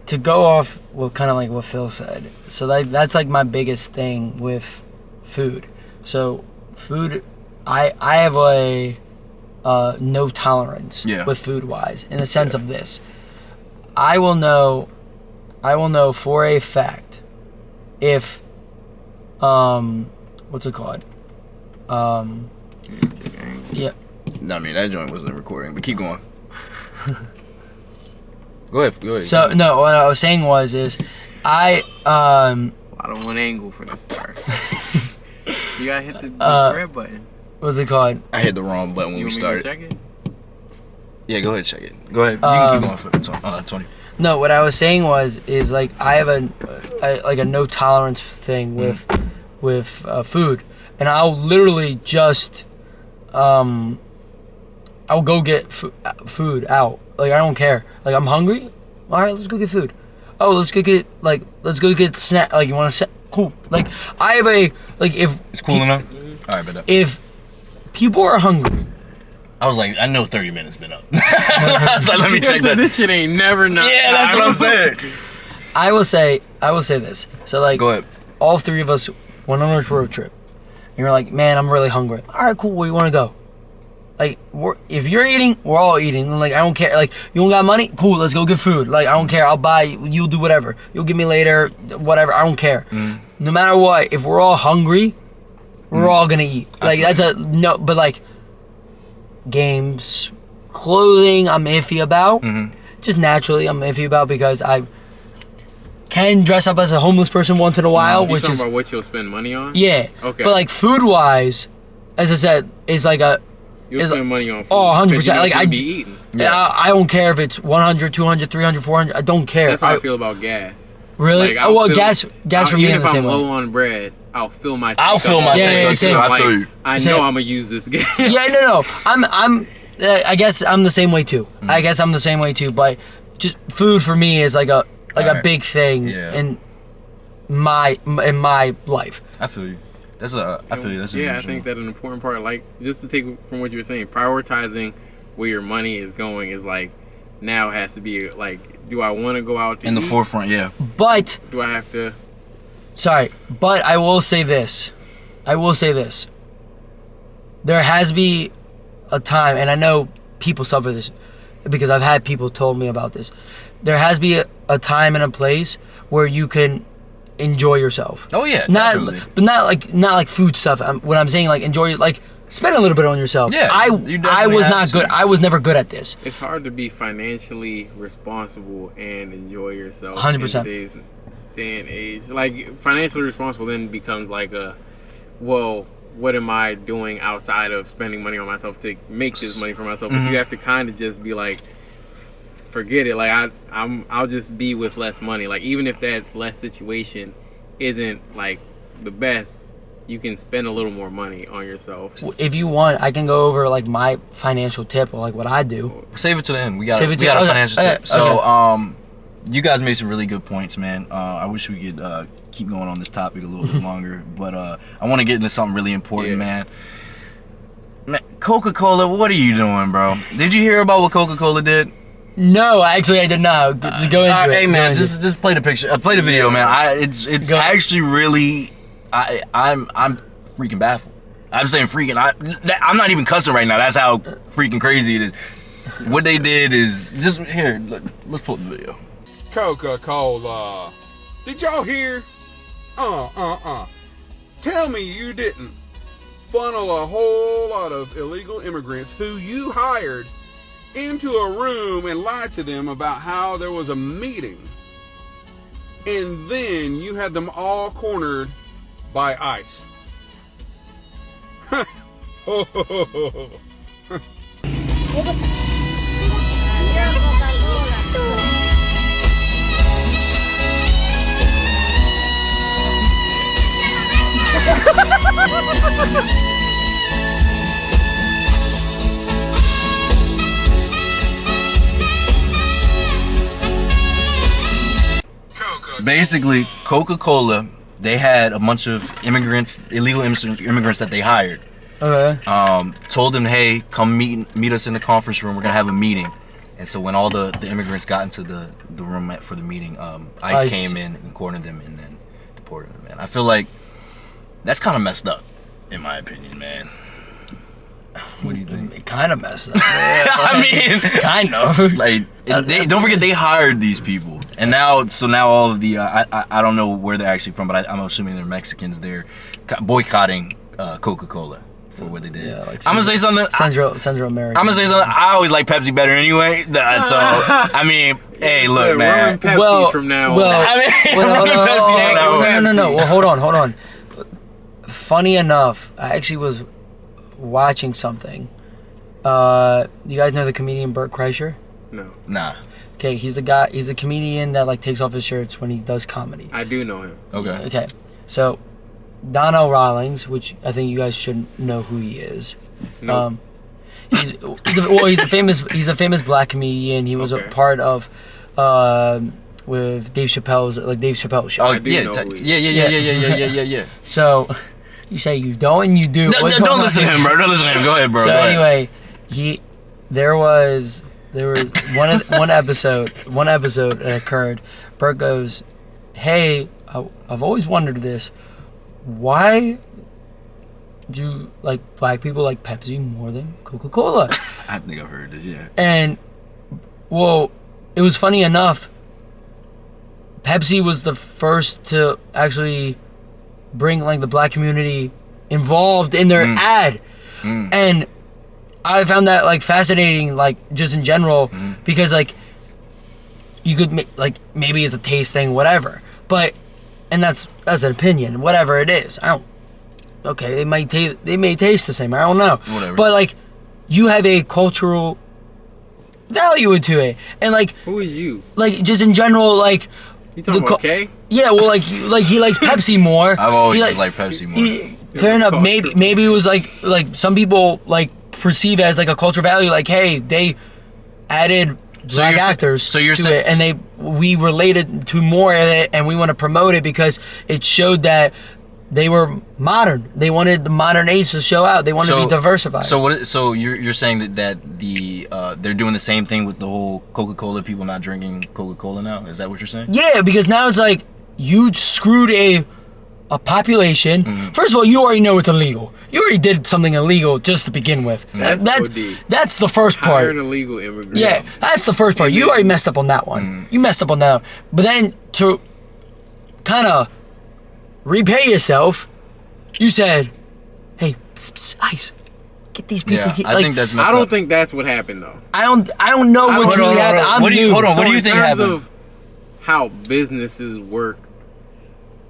to go off with kind of like what Phil said, so that's like my biggest thing with food. So food, I have a no tolerance with food wise in the sense of this. I will know for a fact if what's it called? Yeah. No, I mean that joint wasn't recording, but keep going. Go ahead. So no, what I was saying is I don't want angle for the start. You gotta hit the red button. What's it called? I hit the wrong button when we started. Check it? Yeah, go ahead, check it. Go ahead. You can keep going for Tony. No, what I was saying is like I have a no tolerance thing with food, and I'll literally just I'll go get food out. Like I don't care. Like I'm hungry. All right, let's go get food. Oh, let's go get snack. Like you want to cool. Like I have if it's cool enough. All right, but if people are hungry. I was like, I know 30 minutes been up. I was like, let me check that. This shit ain't never not. Yeah, that's what I'm saying. I will say this. So like, go ahead. All three of us went on a road trip. And you're like, man, I'm really hungry. All right, cool. Where you want to go? Like, if you're eating, we're all eating. Like, I don't care. Like, you don't got money? Cool, let's go get food. Like, I don't care. I'll buy. You'll do whatever. You'll give me later. Whatever. I don't care. No matter what, if we're all hungry, we're all gonna eat. Like, that's a no. But like, games, clothing, I'm iffy about. Just naturally, I'm iffy about because I can dress up as a homeless person once in a while, which is about what you'll spend money on. Yeah. Okay. But like food wise, as I said, it's like a. You'll spend money on food. Oh, 100%. Like I be eating. Yeah. I don't care if it's 100, 200, 300, 400. I don't care. That's how I feel about gas. Really? Like, gas for me even is the if same I'm way. low on bread, I'll fill my tank. I'll fill my tank. I feel you. I know I'm gonna use this gas. Yeah, no. I guess I'm the same way too. But just food for me is like a big thing in my life. I feel you. I feel you. That's I think that an important part, like just to take from what you were saying, prioritizing where your money is going is like now has to be like, do I want to go out to in the eat? forefront? Yeah. But do I have to? Sorry, but I will say this. There has to be a time, and I know people suffer this because I've had people told me about this. There has to be a time and a place where you can enjoy yourself. Oh yeah, definitely. But not like food stuff. What I'm saying, like enjoy, like spend a little bit on yourself. Yeah, I was not good. I was never good at this. It's hard to be financially responsible and enjoy yourself. 100%. In today's day and age, like financially responsible then becomes like what am I doing outside of spending money on myself to make this money for myself? But you have to kind of just be like, forget it. Like I'll just be with less money. Like even if that less situation isn't like the best, you can spend a little more money on yourself. If you want, I can go over like my financial tip or like what I do. Save it to the end. We got a financial tip. So you guys made some really good points, man. I wish we could keep going on this topic a little bit longer, but I want to get into something really important, man. Coca-Cola, what are you doing, bro? Did you hear about what Coca-Cola did? No, actually I did not. Go into it. Hey man, just play the picture. Play the video, man. It's actually really. I'm freaking baffled. I'm saying freaking. I'm not even cussing right now. That's how freaking crazy it is. What they did is just here. Let's pull up the video. Coca-Cola. Did y'all hear? Tell me you didn't funnel a whole lot of illegal immigrants who you hired into a room and lied to them about how there was a meeting. And then you had them all cornered by ICE. Basically, Coca-Cola, they had a bunch of immigrants, illegal immigrants that they hired. Okay. Told them, hey, come meet us in the conference room. We're gonna have a meeting. And so when all the immigrants got into the room for the meeting, ICE came in and cornered them and then deported them. Man, I feel like that's kind of messed up, in my opinion, man. What do you think? It kind of messed up. I mean, kind of. Like, don't forget they hired these people, and now all of the I don't know where they're actually from, but I'm assuming they're Mexicans. They're boycotting Coca-Cola for what they did. Yeah, like I'm gonna say something. Central America. I'm gonna say something. I always like Pepsi better anyway. So I mean, hey, look, man. From now on. No. Well, hold on. Funny enough, I actually was watching something. You guys know the comedian Bert Kreischer? No. Nah. Okay, he's a comedian that like takes off his shirts when he does comedy. I do know him. Okay. So Donnell Rawlings, which I think you guys should know who he is. No. He's a famous black comedian. He was a part of with Dave Chappelle's show. Oh yeah. So you say you don't and you do. No, don't listen to him, bro. Don't listen to him. Go ahead, bro. So anyway, there was one episode that occurred. Bert goes, "Hey, I've always wondered this. Why do like black people like Pepsi more than Coca-Cola?" I think I've heard this, yeah. And well, it was funny enough. Pepsi was the first to actually bring like the black community involved in their ad, and I found that like fascinating, like just in general, because like you could like maybe it's a taste thing, whatever, but and that's an opinion, whatever it is. They may taste the same. I don't know, whatever. But like you have a cultural value into it, and like who are you? Like just in general, like. You talking about K? Yeah, well, like he likes Pepsi more. I've always just liked Pepsi more. Fair enough. Maybe it was like some people like perceive as like a cultural value. Like, hey, they added black actors to it, and we related to more of it, and we want to promote it because it showed that they were modern. They wanted the modern age to show out. They wanted to be diversified. So you're saying that they're doing the same thing with the whole Coca-Cola, people not drinking Coca-Cola now? Is that what you're saying? Yeah, because now it's like you screwed a population. First of all, you already know it's illegal. You already did something illegal just to begin with. That's the first part. Hired illegal immigrants. Yeah, that's the first part. You already messed up on that one. You messed up on that. But then to kind of repay yourself, you said, "Hey, ICE, get these people." Yeah, I think that's messed up. I don't think that's what happened though. I don't know what really happened. What do you think happened? In terms of how businesses work,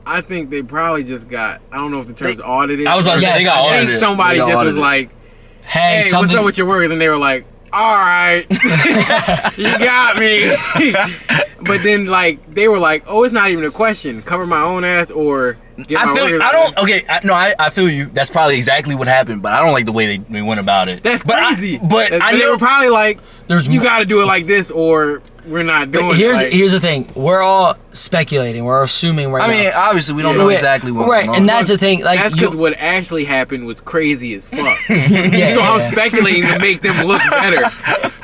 I think they probably just got. I don't know if the term's audited. I was about to say they got audited. Somebody just was like, "Hey, what's up with your workers?" And they were like, "All right, you got me." But then, like, they were like, "Oh, it's not even a question. Cover my own ass or get my workers." I feel you. That's probably exactly what happened, but I don't like the way they went about it. That's crazy. But they were probably like, "You got to do it like this, or we're not doing it." Here's the thing: we're all speculating, we're assuming right now. I mean, obviously, we don't know exactly what. Right, and that's the thing. Like, that's because what actually happened was crazy as fuck. So I'm speculating to make them look better.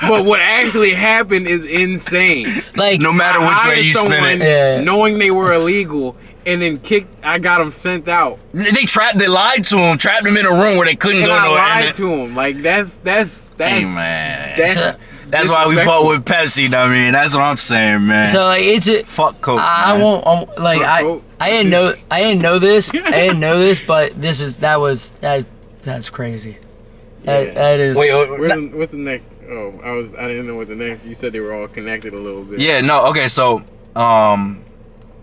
But what actually happened is insane. Like, no matter which way you spin it, knowing they were illegal, and then I got them sent out. They lied to him, trapped him in a room where they couldn't go nowhere. Lied to him. Like that's. Hey man, that's why we fought with Pepsi. I mean, that's what I'm saying, man. So like, it's a fuck Coke. I won't like I didn't know this, but that's crazy. Yeah. That is. Wait, what's the next? Oh, I didn't know what the next. You said they were all connected a little bit. Yeah, no, okay, so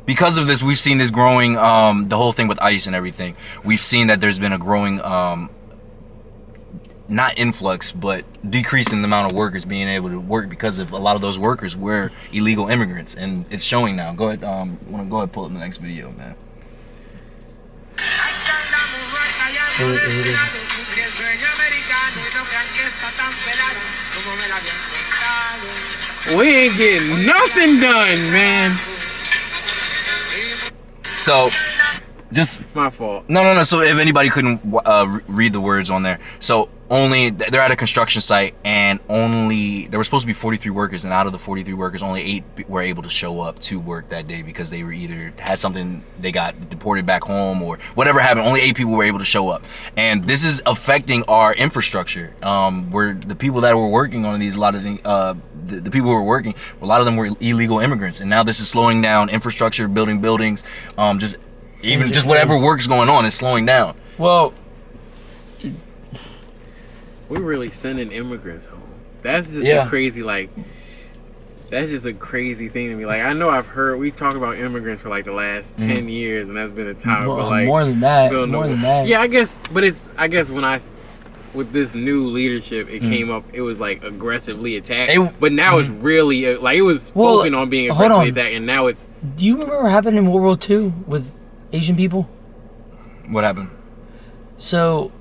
because of this, we've seen this growing, the whole thing with ICE and everything. We've seen that there's been a growing not influx, but decreasing the amount of workers being able to work because of a lot of those workers were illegal immigrants, and it's showing now. Go ahead, want to go ahead and pull up the next video, man. We ain't getting nothing done, man. So, just my fault. No. So if anybody couldn't read the words on there, so they're at a construction site, and there were supposed to be 43 workers, and out of the 43 workers, only 8 were able to show up to work that day because they were either had something, they got deported back home, or whatever happened. Only 8 people were able to show up, and this is affecting our infrastructure. Where the people that were working on these, a lot of things, the people who were working, a lot of them were illegal immigrants, and now this is slowing down infrastructure, building buildings, just whatever work's going on is slowing down. Well, we're really sending immigrants home. That's just a crazy, that's just a crazy thing to me. Like, I know we've talked about immigrants for like the last 10 years, and that's been a time, but like more than that. Yeah, I guess with this new leadership, it came up. It was like aggressively attacked, but now it's really it was spoken on being aggressively attacked, and now it's. Do you remember what happened in World War II with Asian people? What happened? So,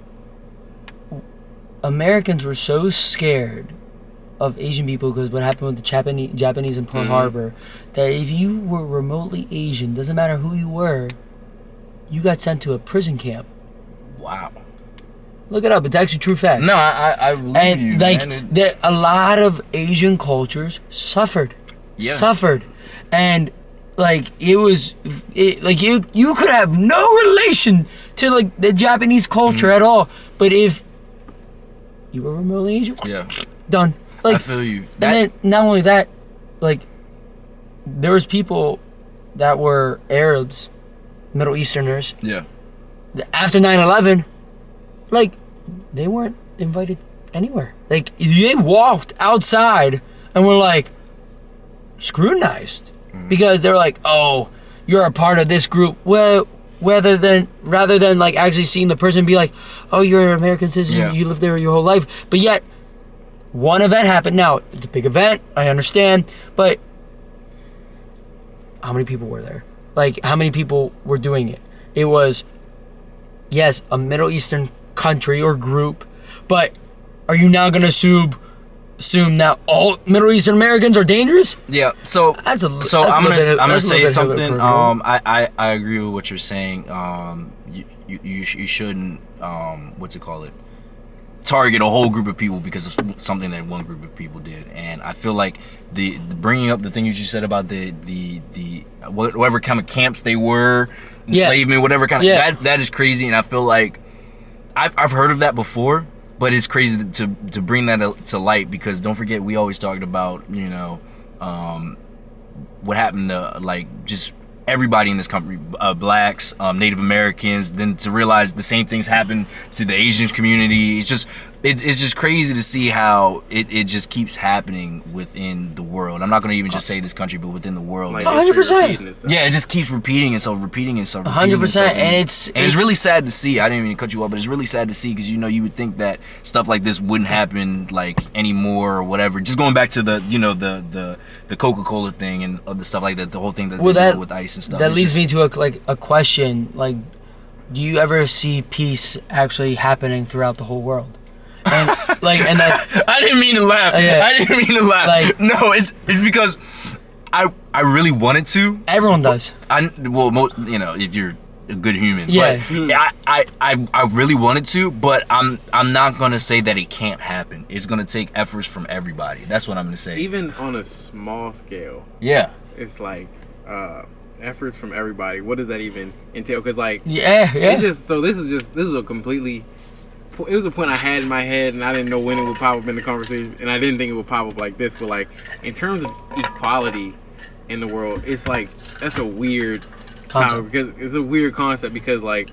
Americans were so scared of Asian people because what happened with the Japanese in Pearl Harbor, that if you were remotely Asian, doesn't matter who you were, you got sent to a prison camp. Wow. Look it up. It's actually true fact. No, I believe you, man. A lot of Asian cultures suffered. Yeah. Suffered. And you could have no relation to like the Japanese culture at all, but if you were remotely Asian, done. Like, I feel you. And then not only that, like, there was people that were Arabs, Middle Easterners. Yeah. After 9/11, like, they weren't invited anywhere. Like, they walked outside and were like scrutinized because they were like, "Oh, you're a part of this group." Well, rather than like actually seeing the person be like, "Oh, you're an American citizen, you lived there your whole life." But yet, one event happened. Now, it's a big event, I understand, but how many people were there? Like, how many people were doing it? It was, yes, a Middle Eastern country or group, but are you now going to assume that all Middle Eastern Americans are dangerous? Yeah. So I'm gonna say something. I agree with what you're saying. You shouldn't target a whole group of people because of something that one group of people did. And I feel like the bringing up the thing you just said about the whatever kind of camps they were, enslavement, whatever kind of that is crazy. And I feel like I've heard of that before. But it's crazy to bring that to light, because don't forget, we always talked about, what happened to like just everybody in this country, blacks, Native Americans. Then to realize the same things happen to the Asian community. It's just crazy to see how it just keeps happening within the world. I'm not going to even just say this country, but within the world. 100%. Yeah, it just keeps repeating itself. 100%, and it's really sad to see. I didn't even cut you off, but it's really sad to see, because you would think that stuff like this wouldn't happen like anymore or whatever. Just going back to the the Coca-Cola thing and the stuff like that, the whole thing that they do with ICE and stuff. That leads me to a question. Like, do you ever see peace actually happening throughout the whole world? And that I didn't mean to laugh. I didn't mean to laugh. Like, no, it's because I really wanted to. Everyone does. If you're a good human. Yeah. But I really wanted to, but I'm not gonna say that it can't happen. It's gonna take efforts from everybody. That's what I'm gonna say. Even on a small scale. Yeah. It's like efforts from everybody. What does that even entail? Because it's just this is a completely. It was a point I had in my head, and I didn't know when it would pop up in the conversation, and I didn't think it would pop up like this. But like, in terms of equality in the world, it's like that's a weird concept, because it's a weird concept because like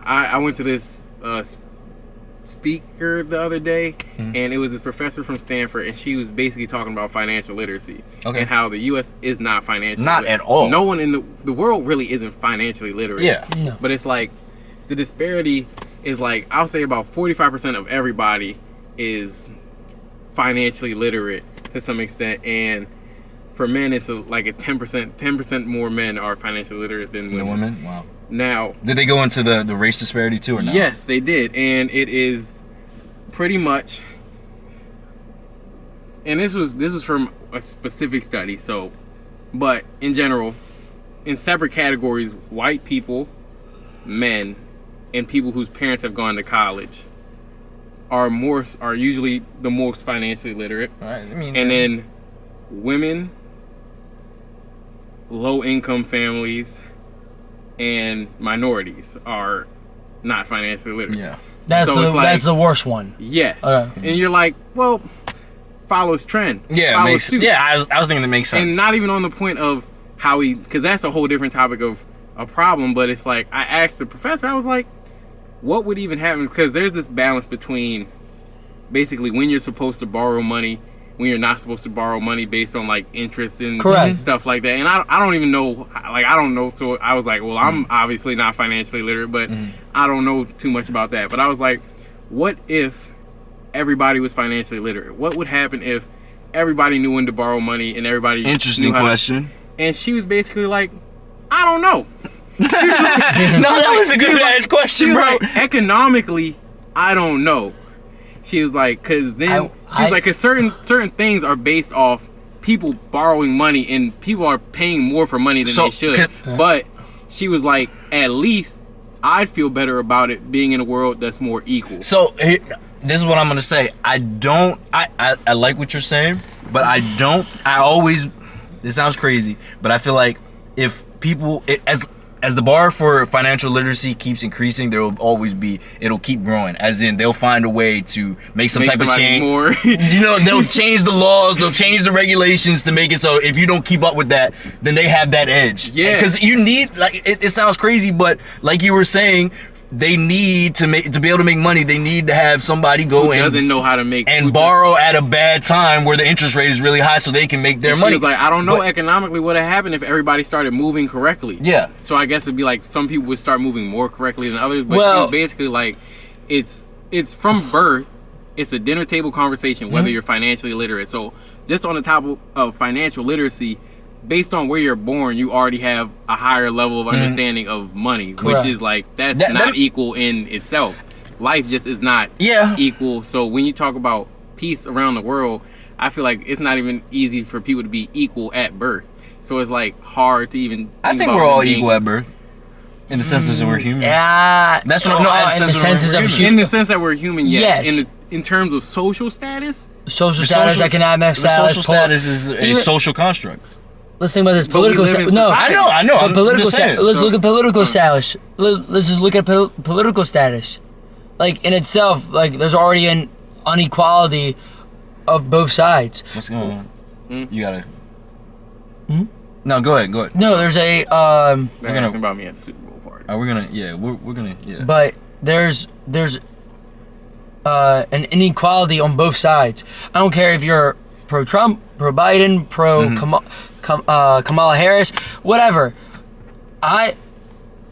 I went to this speaker the other day, and it was this professor from Stanford, and she was basically talking about financial literacy and how the U.S. is not financially literate. At all. No one in the world really isn't financially literate. Yeah. No. But it's like the disparity is like, I'll say about 45% of everybody is financially literate to some extent, and for men it's like a 10% more men are financially literate than women. The women? Wow. Now, did they go into the race disparity too or not? yes, they did, and it is pretty much, and this was from a specific study, so, but in general, in separate categories, white people, men, and people whose parents have gone to college are usually the most financially literate. Right, I mean, and then women, low income families, and minorities are not financially literate. yeah. That's So it's like- that's the worst one. Yes. And you're like, well, follows trend. Yeah, it follows makes, suit. yeah. I was thinking it makes sense. And not even on the point of how because that's a whole different topic of a problem, but it's like, I asked the professor, I was like, what would even happen? Because there's this balance between basically when you're supposed to borrow money, when you're not supposed to borrow money based on like interest and Correct. stuff like that. And I don't even know, like, I don't know. So I was like, well, I'm obviously not financially literate, but I don't know too much about that. But I was like, what if everybody was financially literate? What would happen if everybody knew when to borrow money and everybody Interesting knew how to- question. and she was basically like, I don't know. No, that was a good ass She question, was bro. like, economically, I don't know. She was like, cause then she was like, cause certain things are based off people borrowing money, and people are paying more for money than So, they should. But she was like, at least I'd feel better about it being in a world that's more equal. So this is what I'm gonna say. I like what you're saying, but I always, this sounds crazy, but I feel like if people, as the bar for financial literacy keeps increasing, it'll keep growing. As in, they'll find a way to make some type of somebody change. more. You know, they'll change the laws, they'll change the regulations to make it so if you don't keep up with that, then they have that edge. Yeah. Because you need, like, it sounds crazy, but like you were saying, they need to be able to make money. They need to have somebody go Who in doesn't know how to make and who borrow at a bad time where the interest rate is really high, so they can make their She money. was like, I don't know But- economically what would happen if everybody started moving correctly. Yeah. So I guess it'd be like some people would start moving more correctly than others. But Well- she was basically like, it's from birth, it's a dinner table conversation whether you're financially literate. So just on the top of financial literacy, based on where you're born, you already have a higher level of understanding of money, Correct. which is like that's That- not that- equal in itself. Life just is not Yeah. equal. So when you talk about peace around the world, I feel like it's not even easy for people to be equal at birth. So it's like hard to even. I think about we're all them being- equal at birth. In the sense that we're human. Yeah. That's what I'm- no, in the in the sense that we're senses of human. In the sense that we're human, yes. Yes. In terms of social status, social status, economic The status, social status is a Even- social construct. Let's think about this. But we Political live in status. No, society. I know. But I'm political just saying. status. Let's look at political status. Let's just look at political status. Like in itself, like there's already an inequality of both sides. What's going on? You gotta. No, go ahead. No, there's a they're gonna- asking about me at the Super Bowl party. We're gonna. Yeah, we're gonna. Yeah. but there's an inequality on both sides. I don't care if you're pro Trump, pro Biden, pro Kamala Harris, whatever.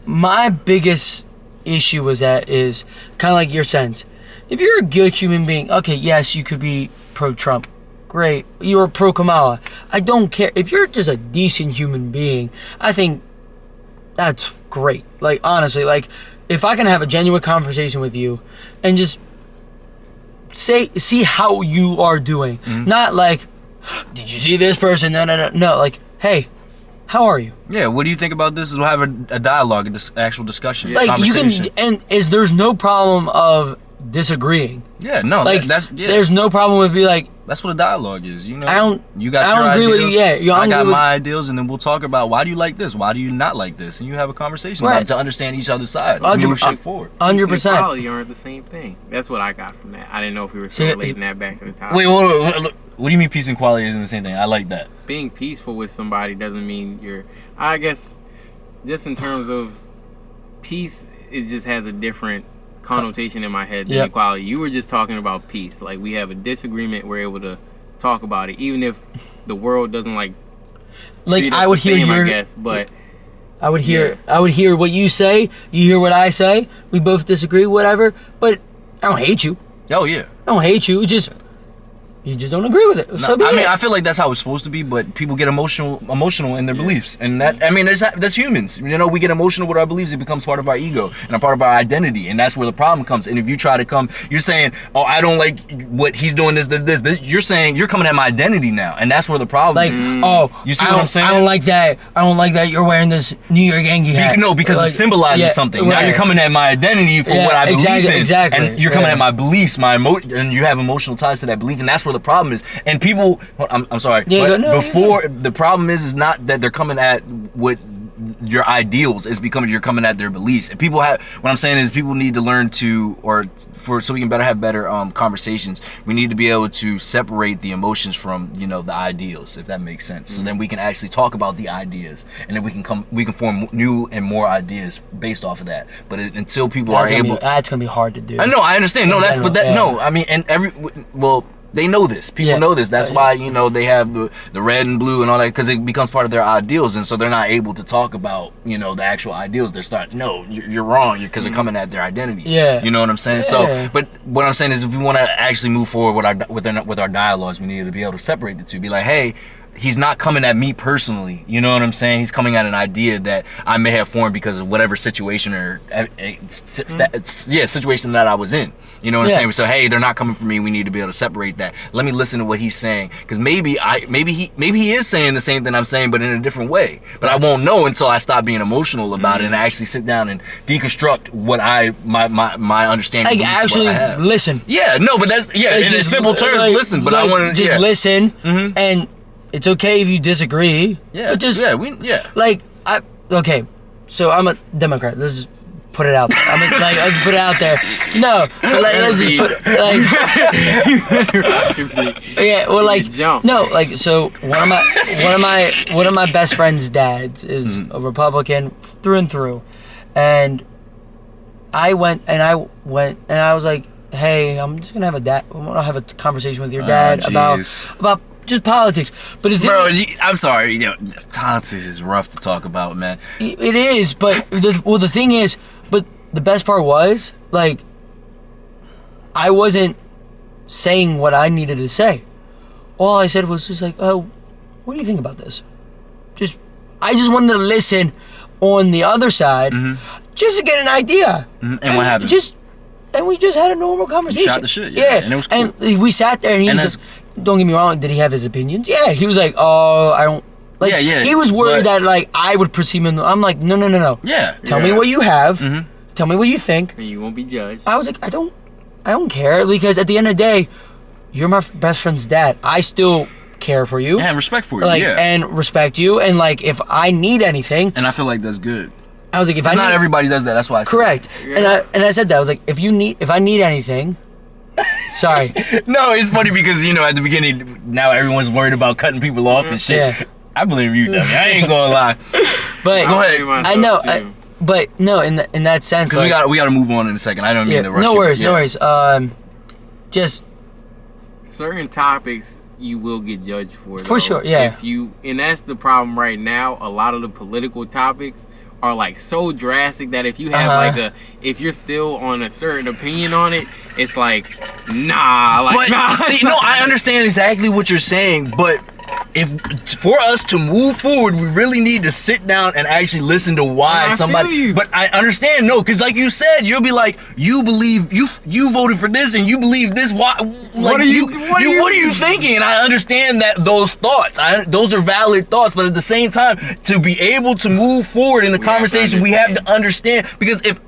My biggest issue with that is kind of like your sense. If you're a good human being, okay, yes, you could be pro Trump. Great. You're pro Kamala. I don't care. If you're just a decent human being, I think that's great. Like, honestly, like, if I can have a genuine conversation with you and just see how you are doing. Not like, did you see this person? No, like, hey, how are you? Yeah. What do you think about this? We'll have a dialogue, actual discussion, Like, you conversation. can, and there's no problem of disagreeing. Yeah. No. Like, that's there's no problem with be like, That's what a dialogue is. You know. I don't- You got I your don't agree with ideals. you, yeah, I I don't got agree my ideals, and then we'll talk about why do you like this, why do you not like this, and you have a conversation Right. to understand each other's side to 100% move shit forward. 100%. Peace and equality aren't the same thing. That's what I got from that. I didn't know if we were still See, relating that back to the topic. Wait, what do you mean peace and quality isn't the same thing? I like that. Being peaceful with somebody doesn't mean you're. I guess, just in terms of peace, it just has a different connotation in my head than Yep. equality. You were just talking about peace. Like, we have a disagreement, we're able to talk about it, even if the world doesn't like treat us I would the hear same, I your, guess, but I would hear what you say. You hear what I say. We both disagree, whatever. But I don't hate you. Oh yeah. don't hate you. It's just you just don't agree with it. So I mean, I feel like that's how it's supposed to be, but people get emotional in their beliefs, and that, I mean, that's humans. You know, we get emotional with our beliefs. It becomes part of our ego and a part of our identity, and that's where the problem comes. And if you try to come, you're saying, "Oh, I don't like what he's doing. This." You're saying you're coming at my identity now, and that's where the problem is. Oh, you see what I'm saying? I don't like that. I don't like that you're wearing this New York Yankee hat. No, because it symbolizes something. Now you're coming at my identity for what I believe in, and you're coming at my beliefs, my emotion, and you have emotional ties to that belief, and that's where the problem is. And people, I'm sorry, but before the problem is not that they're coming at what your ideals, is becoming you're coming at their beliefs. And people have, what I'm saying is people need to learn to, so we can have better conversations, we need to be able to separate the emotions from, you know, the ideals, if that makes sense. So then we can actually talk about the ideas, and then we can form new and more ideas based off of that. But until people are able, that's gonna be hard to do. I know, I understand. No, I mean, and they know this. People know this. That's why, you know, they have the red and blue and all that, because it becomes part of their ideals, and so they're not able to talk about, you know, the actual ideals. They're starting, no, you're wrong, because they're coming at their identity. Yeah. You know what I'm saying? So, but what I'm saying is, if we want to actually move forward with our dialogues, we need to be able to separate the two. Be like, hey, he's not coming at me personally. You know what I'm saying? He's coming at an idea that I may have formed because of whatever situation or situation that I was in. You know what I'm saying? So hey, they're not coming for me. We need to be able to separate that. Let me listen to what he's saying, because maybe he is saying the same thing I'm saying, but in a different way. But I won't know until I stop being emotional about it and I actually sit down and deconstruct what my understanding. Like actually listen. Yeah, no, but that's in simple terms. Listen, but I want to just listen and. It's okay if you disagree. Yeah. But just like okay. So I'm a Democrat. Let's just put it out there. Let's just put it out there. No, but let's just put so one of my best friend's dads is a Republican through and through, and I was like, hey, I'm just gonna have a conversation with your dad about just politics. But the thing I'm sorry, you know, politics is rough to talk about, man. It is, but the thing is, but the best part was, like, I wasn't saying what I needed to say. All I said was just like, oh, what do you think about this? I just wanted to listen on the other side, just to get an idea. And what happened? And we just had a normal conversation. You shot the shit, and it was cool. And we sat there, and he was just, don't get me wrong, did he have his opinions? Yeah, he was like, oh, I don't, like, he was worried that, like, I would perceive him, I'm like, no. Yeah. Tell me what you have, tell me what you think. And you won't be judged. I was like, I don't care, because at the end of the day, you're my best friend's dad. I still care for you. Yeah, and respect for you, and respect you, and, like, if I need anything. And I feel like that's good. I was like, if not everybody does that. That's why I said correct. That. And I said that. I was like, if I need anything, sorry. No, it's funny because, you know, at the beginning, now everyone's worried about cutting people off and shit. Yeah. I blame you, dummy. I ain't gonna lie. But go ahead. I know. But no, in that sense, because we got to move on in a second. I don't mean to rush. No worries. Just certain topics you will get judged for. For sure. Yeah. And that's the problem right now. A lot of the political topics are like so drastic that if you have if you're still on a certain opinion on it, it's like nah. See, no, I understand exactly what you're saying, but if for us to move forward, we really need to sit down and actually listen to why somebody. But I understand, because like you said, you'll be like, you believe you voted for this and you believe this. Why? Like, what are you thinking? And I understand that those thoughts, those are valid thoughts. But at the same time, to be able to move forward in the conversation, we have to understand, because if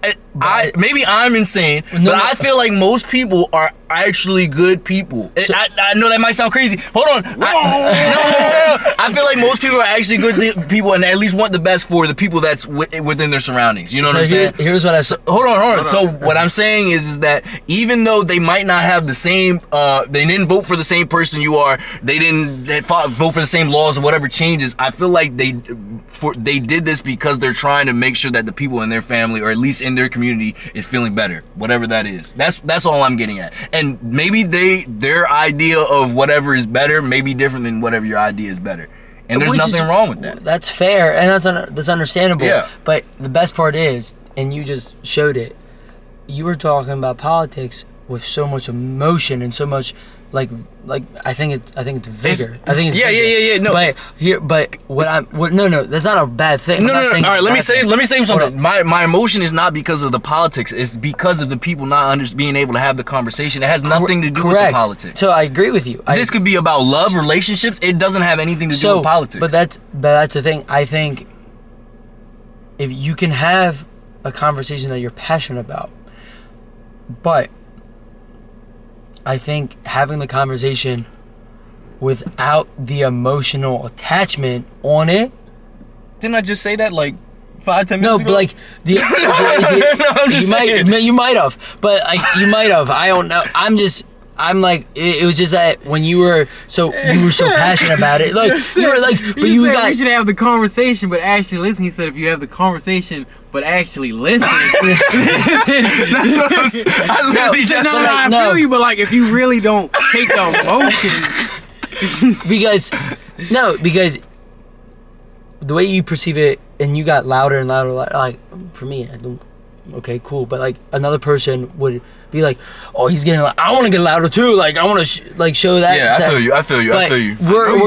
maybe I'm insane, but I feel like most people are actually good people. I know that might sound crazy. Hold on. No. I feel like most people are actually good people and at least want the best for the people that's within their surroundings. You know what I'm saying? Here's what I said. Hold on. So what I'm saying is that even though they might not have the same, they didn't vote for the same person you are, they didn't vote for the same laws or whatever changes, I feel like they did this because they're trying to make sure that the people in their family, or at least in their community, is feeling better, whatever that is. That's all I'm getting at. And maybe their idea of whatever is better may be different than whatever your idea is better. And there's nothing wrong with that. That's fair, and that's understandable. Yeah. But the best part is, and you just showed it, you were talking about politics with so much emotion and so much like I think it's vigor. I think it's yeah, vigor. yeah. No, no, that's not a bad thing. No. All right, let me say something. Hold My emotion is not because of the politics. It's because of the people not being able to have the conversation. It has nothing to do with the politics. So I agree with you. This could be about love, relationships. It doesn't have anything to do with politics. But that's the thing. I think if you can have a conversation that you're passionate about, but I think having the conversation without the emotional attachment on it. Didn't I just say that like 5-10 minutes ago? No, but like I'm just saying. You might have, but like you might have. I don't know. I'm like, it was just that when you were so passionate about it, like you were like, but you got. We should have the conversation, but actually listen. He said if you have the conversation, but actually listen. That's what I literally just said. I feel you, but like if you really don't take the emotion, because the way you perceive it, and you got louder and louder, like for me, I don't. Okay, cool, but like another person would be like, "Oh, he's getting. I want to get louder too. Like I want to show that." Yeah, I feel you. We're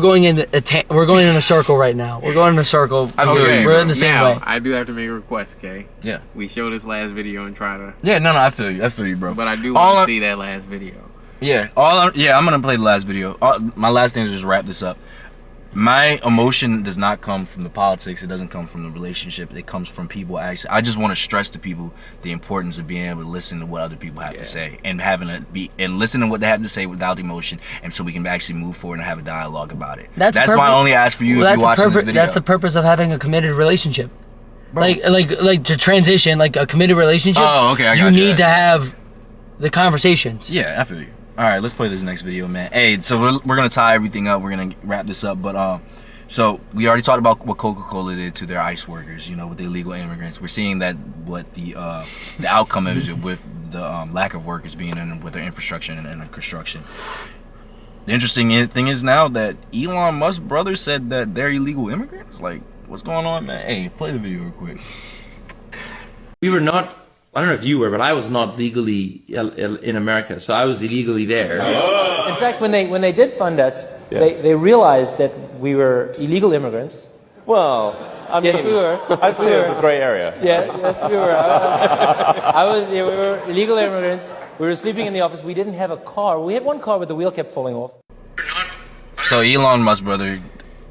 going in a circle right now. We're going in a circle. I feel you. We're in the same way. I do have to make a request, okay? Yeah. We show this last video and try to. Yeah, no, I feel you, bro. But I do want to see that last video. Yeah, I'm gonna play the last video. My last thing is just wrap this up. My emotion does not come from the politics. It doesn't come from the relationship. It comes from people. Actually, I just want to stress to people the importance of being able to listen to what other people have to say and listen to what they have to say without emotion, and so we can actually move forward and have a dialogue about it. That's my only ask for you if you're watching this video. That's the purpose of having a committed relationship. Bro. Like to transition, like a committed relationship. Oh, okay. I got you need to have the conversations. Yeah, I feel you. All right, let's play this next video, man. Hey, so we're gonna tie everything up. We're gonna wrap this up, but so we already talked about what Coca-Cola did to their ICE workers, with the illegal immigrants. We're seeing that what the outcome is with the lack of workers being in with their infrastructure and the construction. The interesting thing is now that Elon Musk brother said that they're illegal immigrants. Like, what's going on, man? Hey, play the video real quick. We were not. I don't know if you were, but I was not legally in America, so I was illegally there. Oh. In fact, when they did fund us, they realized that we were illegal immigrants. Well, I mean, yes, we were. I'd say it's a gray area. Yeah, yes, we were. We were illegal immigrants. We were sleeping in the office. We didn't have a car. We had one car, but the wheel kept falling off. So Elon Musk brother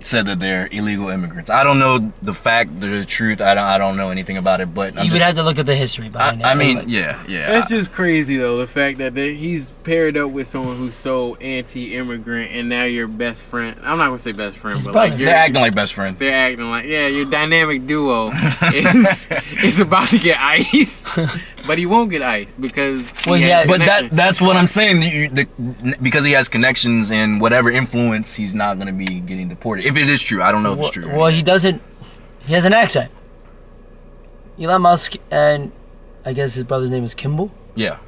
said that they're illegal immigrants. I don't know the fact, the truth. I don't know anything about it, but you would have to look at the history behind it. I mean, yeah. That's just crazy though. The fact that he's paired up with someone who's so anti-immigrant, and now your best friend. I'm not gonna say best friend, His but brother. like They're acting like best friends. They're acting like your dynamic duo is about to get iced, but he won't get iced because. But that's what I'm saying. Because he has connections and whatever influence, he's not gonna be getting deported. If it is true, I don't know if it's true. Well, he doesn't. He has an accent. Elon Musk and I guess his brother's name is Kimball. Yeah.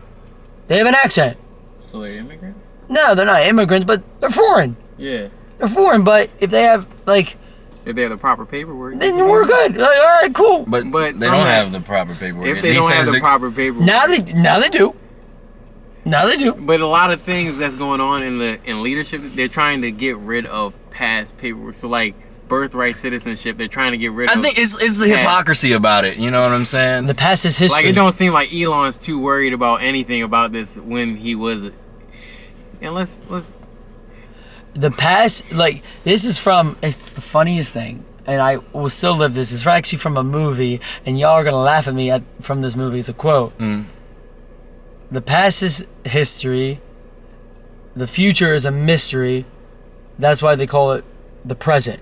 They have an accent. So they're immigrants? No, they're not immigrants, but they're foreign. Yeah. They're foreign, but if they have if they have the proper paperwork, then we're good. Like, all right, cool. But they don't have the proper paperwork. If they don't have the proper paperwork, now they do. Now they do. But a lot of things that's going on in leadership, they're trying to get rid of past paperwork. So like birthright citizenship, they're trying to get rid of. I think it's the hypocrisy about it. You know what I'm saying? The past is history. Like it don't seem like Elon's too worried about anything about this when he was. And let's. The past, this is from. It's the funniest thing, and I will still live this. It's actually from a movie, and y'all are gonna laugh at me from this movie. It's a quote. The past is history. The future is a mystery. That's why they call it the present.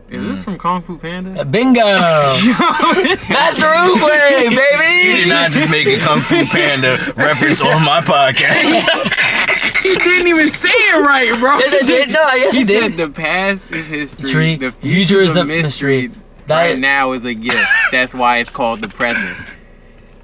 Is this from Kung Fu Panda? Bingo! Master Oogway, baby! You did not just make a Kung Fu Panda reference on my podcast. He didn't even say it right, bro. Yes, I did. No, yes, he did. said the past is history. The future is a mystery. Right now is a gift. That's why it's called the present.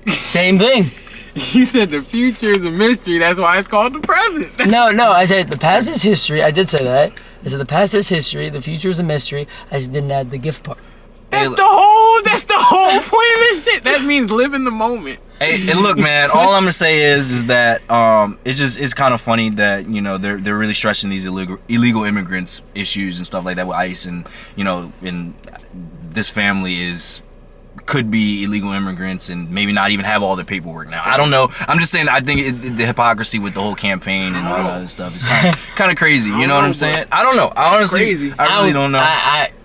Same thing. He said the future is a mystery. That's why it's called the present. No. I said the past is history. I did say that. I said the past is history. The future is a mystery. I just didn't add the gift part. That's the whole point of this shit. That means live in the moment. Hey, and look, man. All I'm gonna say is that it's kind of funny that they're really stressing these illegal immigrants issues and stuff like that with ICE, and and this family could be illegal immigrants and maybe not even have all their paperwork now. I don't know. I'm just saying. I think the hypocrisy with the whole campaign and all that other stuff is kind of crazy. You know what I'm saying? I don't know. I honestly, crazy. I really don't know.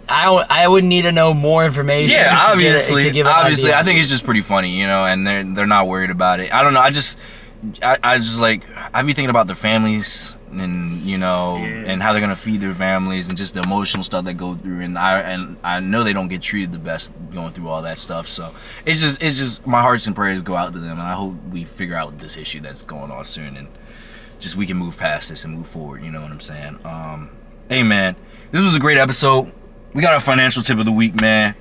I would need to know more information. Yeah, obviously. to give an Obviously, idea. I think it's just pretty funny, and they're not worried about it. I don't know. I just like I be thinking about their families and and how they're gonna feed their families and just the emotional stuff that go through. And I know they don't get treated the best going through all that stuff. So it's just my hearts and prayers go out to them, and I hope we figure out this issue that's going on soon and just we can move past this and move forward. You know what I'm saying? Hey man, this was a great episode. We got our financial tip of the week, man.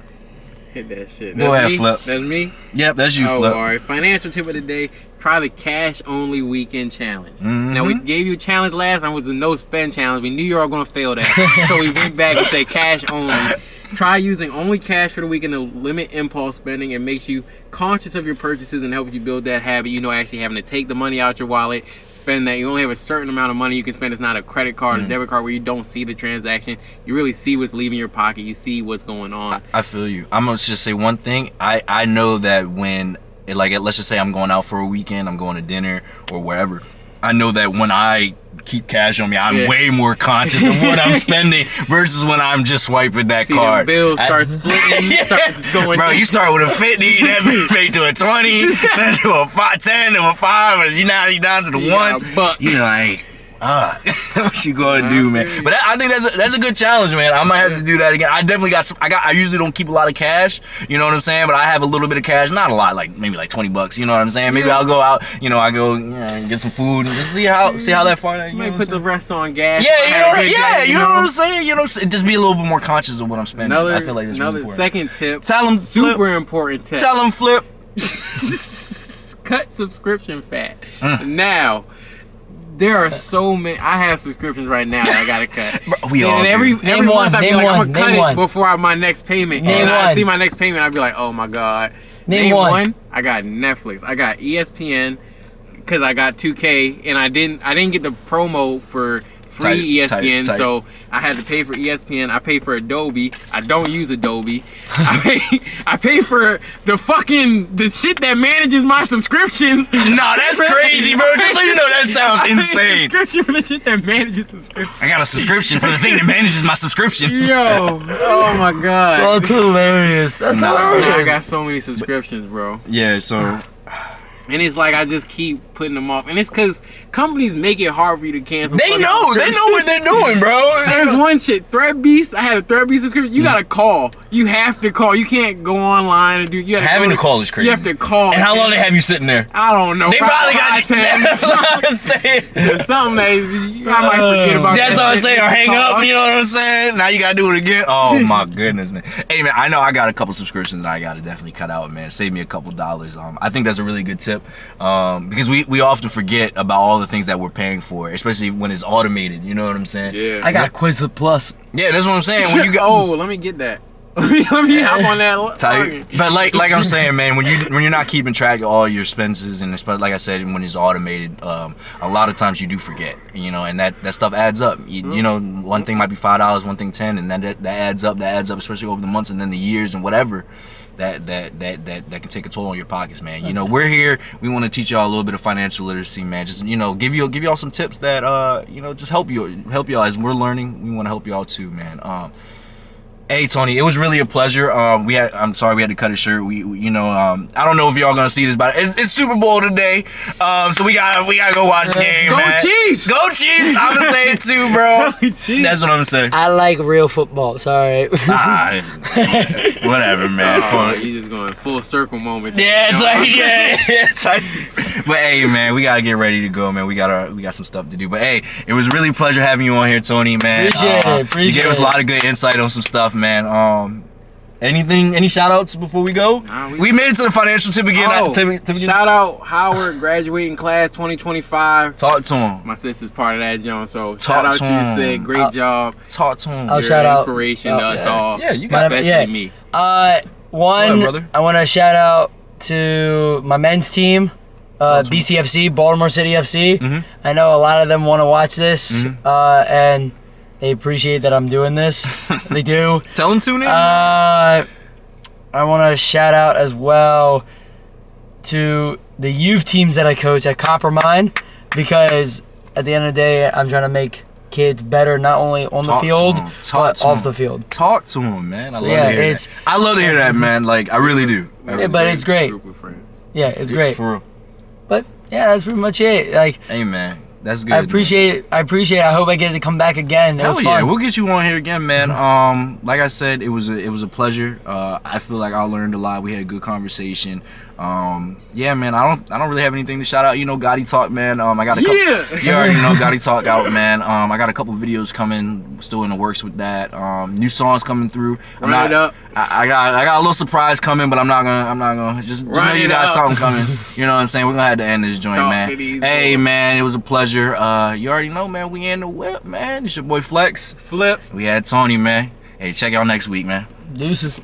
Hit that shit. Go ahead, me? Flip. That's me? Yep, that's you, Flip. All right. Financial tip of the day. Try the cash-only weekend challenge. Mm-hmm. Now, we gave you a challenge last time. It was a no-spend challenge. We knew you were going to fail that. So we went back and said cash only. Try using only cash for the weekend to limit impulse spending. It makes you conscious of your purchases and helps you build that habit. Actually having to take the money out your wallet, spend that. You only have a certain amount of money you can spend. It's not a credit card or debit card where you don't see the transaction. You really see what's leaving your pocket. You see what's going on. I feel you. I'm gonna just say one thing. I know that when let's just say I'm going out for a weekend, I'm going to dinner or wherever. I know that when I keep cash on me, I'm way more conscious of what I'm spending versus when I'm just swiping that card. The bills start splitting, starts going. Bro, you start with a 50, then fade to a 20, then to a 10, to a 5, and you down to the ones. You're like, what you gonna do, man? But I think that's a good challenge, man. I might have to do that again. I definitely I usually don't keep a lot of cash, you know what I'm saying? But I have a little bit of cash, not a lot, like maybe like $20, you know what I'm saying? Maybe I'll go out, I go get some food and just see how that far. You might put the rest on gas. You know what I'm saying? Just be a little bit more conscious of what I'm spending. I feel like that's really important. Second tip. Tell them, super important tip. Tell them, Flip. Cut subscription fat. Now, there are so many. I have subscriptions right now that I gotta cut. We all and every month I be like, I'm gonna cut it before my next payment. And I see my next payment, I'd be like, oh my god. Name one. I got Netflix. I got ESPN because I got 2K, and I didn't get the promo for free ESPN, so I had to pay for ESPN. I pay for Adobe. I don't use Adobe. I pay for the shit that manages my subscriptions. Nah, that's crazy, bro. Just so you know, that sounds insane. Subscription for the shit that manages subscriptions. I got a subscription for the thing that manages my subscriptions. Yo, oh my god, bro, that's hilarious. That's hilarious. I got so many subscriptions, bro. Yeah, so. And it's like I just keep putting them off, and it's because companies make it hard for you to cancel. They know what they're doing, bro. There's one shit, Threadbeast. I had a Threadbeast subscription. You gotta call. You have to call. You can't go online and do. Having to call is crazy. You have to call. And how long they have you sitting there? I don't know. They probably got you. That's what I'm saying. Something that I might forget about. That's what I'm saying. Or hang up. You know what I'm saying? Now you gotta do it again. Oh my goodness, man. Hey man, I know I got a couple subscriptions that I gotta definitely cut out, man. Save me a couple dollars. I think that's a really good tip. Because we often forget about all the things that we're paying for, especially when it's automated. You know what I'm saying? Yeah. I got Quizlet Plus. Yeah, that's what I'm saying. When you got let me get that. Let me hop on that. But like I'm saying, man, when you're not keeping track of all your expenses, and especially like I said, when it's automated, a lot of times you do forget, and that stuff adds up. You know, one thing might be $5, one thing 10, and then that adds up. That adds up, especially over the months and then the years and whatever. That can take a toll on your pockets, man. We're here. We want to teach y'all a little bit of financial literacy, man. Just give y'all some tips that just help y'all as we're learning. We want to help y'all too, man. Hey Tony, it was really a pleasure. I'm sorry we had to cut it short. I don't know if y'all gonna see this, but it's Super Bowl today. So we gotta go watch the game, Go man. Chiefs! Go Chiefs! I'm gonna say it too, bro. That's what I'm gonna say. I like real football. Sorry. Whatever, man. You just going full circle moment. Yeah, it's like. But hey, man, we gotta get ready to go, man. We got some stuff to do. But hey, it was really a pleasure having you on here, Tony, man. Appreciate you gave us a lot of good insight on some stuff, man. Any shout outs before we go? We made it to the financial tip again. Shout out Howard, graduating class 2025. Talk to him. My sister's part of that, John. So shout out to you, Sid. Great job. Talk to him. You're shout an out. Inspiration to us all. Yeah, you got especially me. One, brother. I want to shout out to my men's team, BCFC, Baltimore City FC. I know a lot of them want to watch this, and they appreciate that I'm doing this. They do. Tell them tune in. I want to shout out as well to the youth teams that I coach at Coppermine, because at the end of the day, I'm trying to make kids better, not only on the field, but off the field. Talk to them, man. I love to hear that. I love to hear that, man. Like, I really do. Yeah, but it's great. Group of friends. Yeah, it's great. For real. But yeah, that's pretty much it. Like, Hey, man. That's good. I appreciate it. I hope I get to come back again. It was Hell yeah, fun. we'll get you on here again, man. Like I said, it was a pleasure. I feel like I learned a lot. We had a good conversation. Yeah, man. I don't really have anything to shout out. You know, Gotti Talk, man. I got a couple. You already know Gotti Talk out, man. I got a couple videos coming, still in the works with that. New songs coming through. Run it up. I got a little surprise coming, but I'm not gonna just know you got something coming. You know what I'm saying? We're gonna have to end this joint, man. Hey, man, it was a pleasure. You already know, man. We in the whip, man. It's your boy Flex. Flip. We had Tony, man. Hey, check y'all next week, man. Deuces.